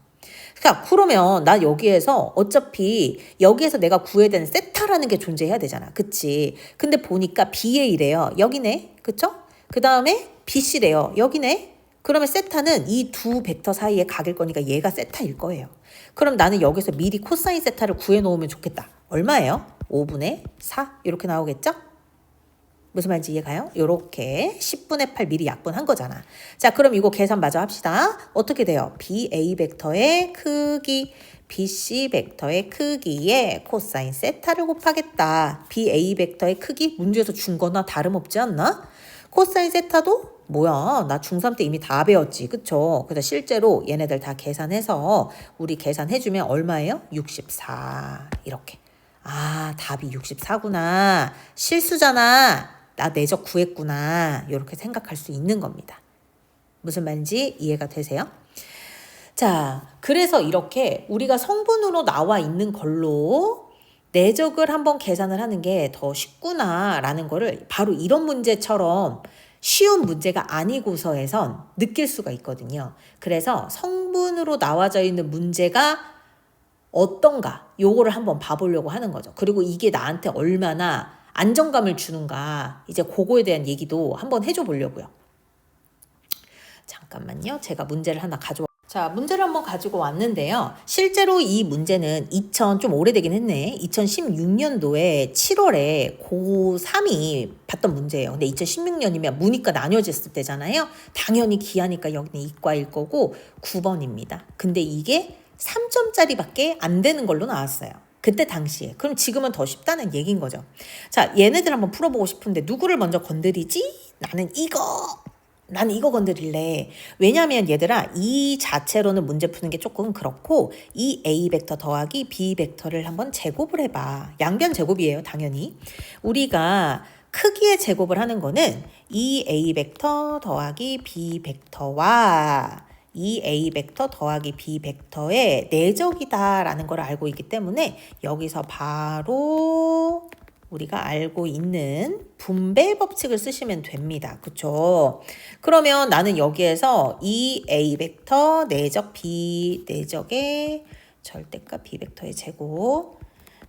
그러면 나 여기에서 어차피 여기에서 내가 구해야 되는 세타라는 게 존재해야 되잖아. 그치? 근데 보니까 BA래요. 여기네. 그쵸? 그 다음에 BC래요. 여기네. 그러면 세타는 이 두 벡터 사이의 각일 거니까 얘가 세타일 거예요. 그럼 나는 여기서 미리 코사인 세타를 구해 놓으면 좋겠다. 얼마예요? 5분의 4 이렇게 나오겠죠? 무슨 말인지 이해가요? 이렇게 10분의 8 미리 약분한 거잖아. 자, 그럼 이거 계산 마저 합시다. 어떻게 돼요? BA 벡터의 크기, BC 벡터의 크기에 코사인 세타를 곱하겠다. BA 벡터의 크기 문제에서 준 거나 다름없지 않나? 코사인 세타도 뭐야? 나 중3 때 이미 다 배웠지. 그쵸? 그래서 실제로 얘네들 다 계산해서 우리 계산해주면 얼마예요? 64. 이렇게. 아, 답이 64구나. 실수잖아. 나 내적 구했구나. 이렇게 생각할 수 있는 겁니다. 무슨 말인지 이해가 되세요? 자, 그래서 이렇게 우리가 성분으로 나와 있는 걸로 내적을 한번 계산을 하는 게 더 쉽구나라는 거를 바로 이런 문제처럼 쉬운 문제가 아니고서에선 느낄 수가 있거든요. 그래서 성분으로 나와져 있는 문제가 어떤가 요거를 한번 봐보려고 하는 거죠. 그리고 이게 나한테 얼마나 안정감을 주는가 이제 그거에 대한 얘기도 한번 해줘 보려고요. 잠깐만요. 제가 문제를 하나 자, 문제를 한번 가지고 왔는데요. 실제로 이 문제는 좀 오래되긴 했네. 2016년도에 7월에 고3이 봤던 문제예요. 근데 2016년이면 문이과 나뉘어졌을 때잖아요. 당연히 기하니까 여기는 이과일 거고 9번입니다. 근데 이게 3점짜리밖에 안 되는 걸로 나왔어요. 그때 당시에. 그럼 지금은 더 쉽다는 얘기인 거죠. 자, 얘네들 한번 풀어보고 싶은데 누구를 먼저 건드리지? 나는 이거 건드릴래. 왜냐면 얘들아 이 자체로는 문제 푸는 게 조금 그렇고 이 A 벡터 더하기 B 벡터를 한번 제곱을 해봐. 양변 제곱이에요. 당연히. 우리가 크기의 제곱을 하는 거는 이 A 벡터 더하기 B 벡터와 이 A 벡터 더하기 B 벡터의 내적이다라는 걸 알고 있기 때문에 여기서 바로 우리가 알고 있는 분배 법칙을 쓰시면 됩니다. 그쵸? 그러면 나는 여기에서 이 A 벡터 내적 B 내적의 절대값 B 벡터의 제곱.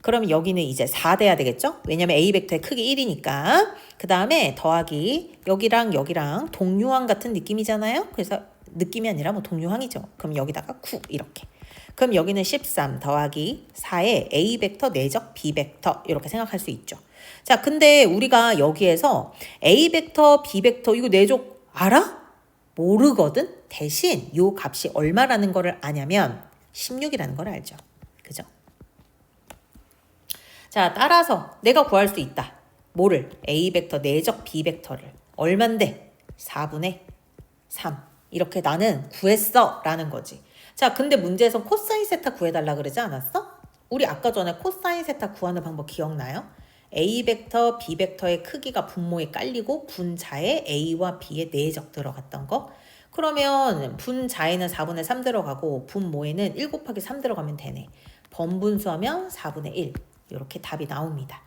그럼 여기는 이제 4 돼야 되겠죠? 왜냐면 A 벡터의 크기 1이니까. 그 다음에 더하기 여기랑 동류항 같은 느낌이잖아요. 그래서 느낌이 아니라 뭐 동류항이죠. 그럼 여기다가 9 이렇게. 그럼 여기는 13 더하기 4의 A 벡터 내적 B 벡터 이렇게 생각할 수 있죠. 자, 근데 우리가 여기에서 A 벡터, B 벡터 이거 내적 알아? 모르거든? 대신 요 값이 얼마라는 거를 아냐면 16이라는 걸 알죠. 그죠? 자, 따라서 내가 구할 수 있다. 뭐를? A 벡터 내적 B 벡터를. 얼만데? 4분의 3. 이렇게 나는 구했어 라는 거지. 자, 근데 문제에서 코사인 세타 구해달라 그러지 않았어? 우리 아까 전에 코사인 세타 구하는 방법 기억나요? A 벡터, B 벡터의 크기가 분모에 깔리고 분자에 A와 B의 내적 들어갔던 거. 그러면 분자에는 4분의 3 들어가고 분모에는 1 곱하기 3 들어가면 되네. 번분수하면 4분의 1. 이렇게 답이 나옵니다.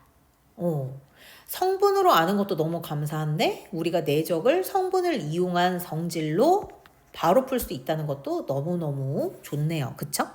성분으로 아는 것도 너무 감사한데 우리가 내적을 성분을 이용한 성질로 바로 풀 수 있다는 것도 너무너무 좋네요. 그쵸?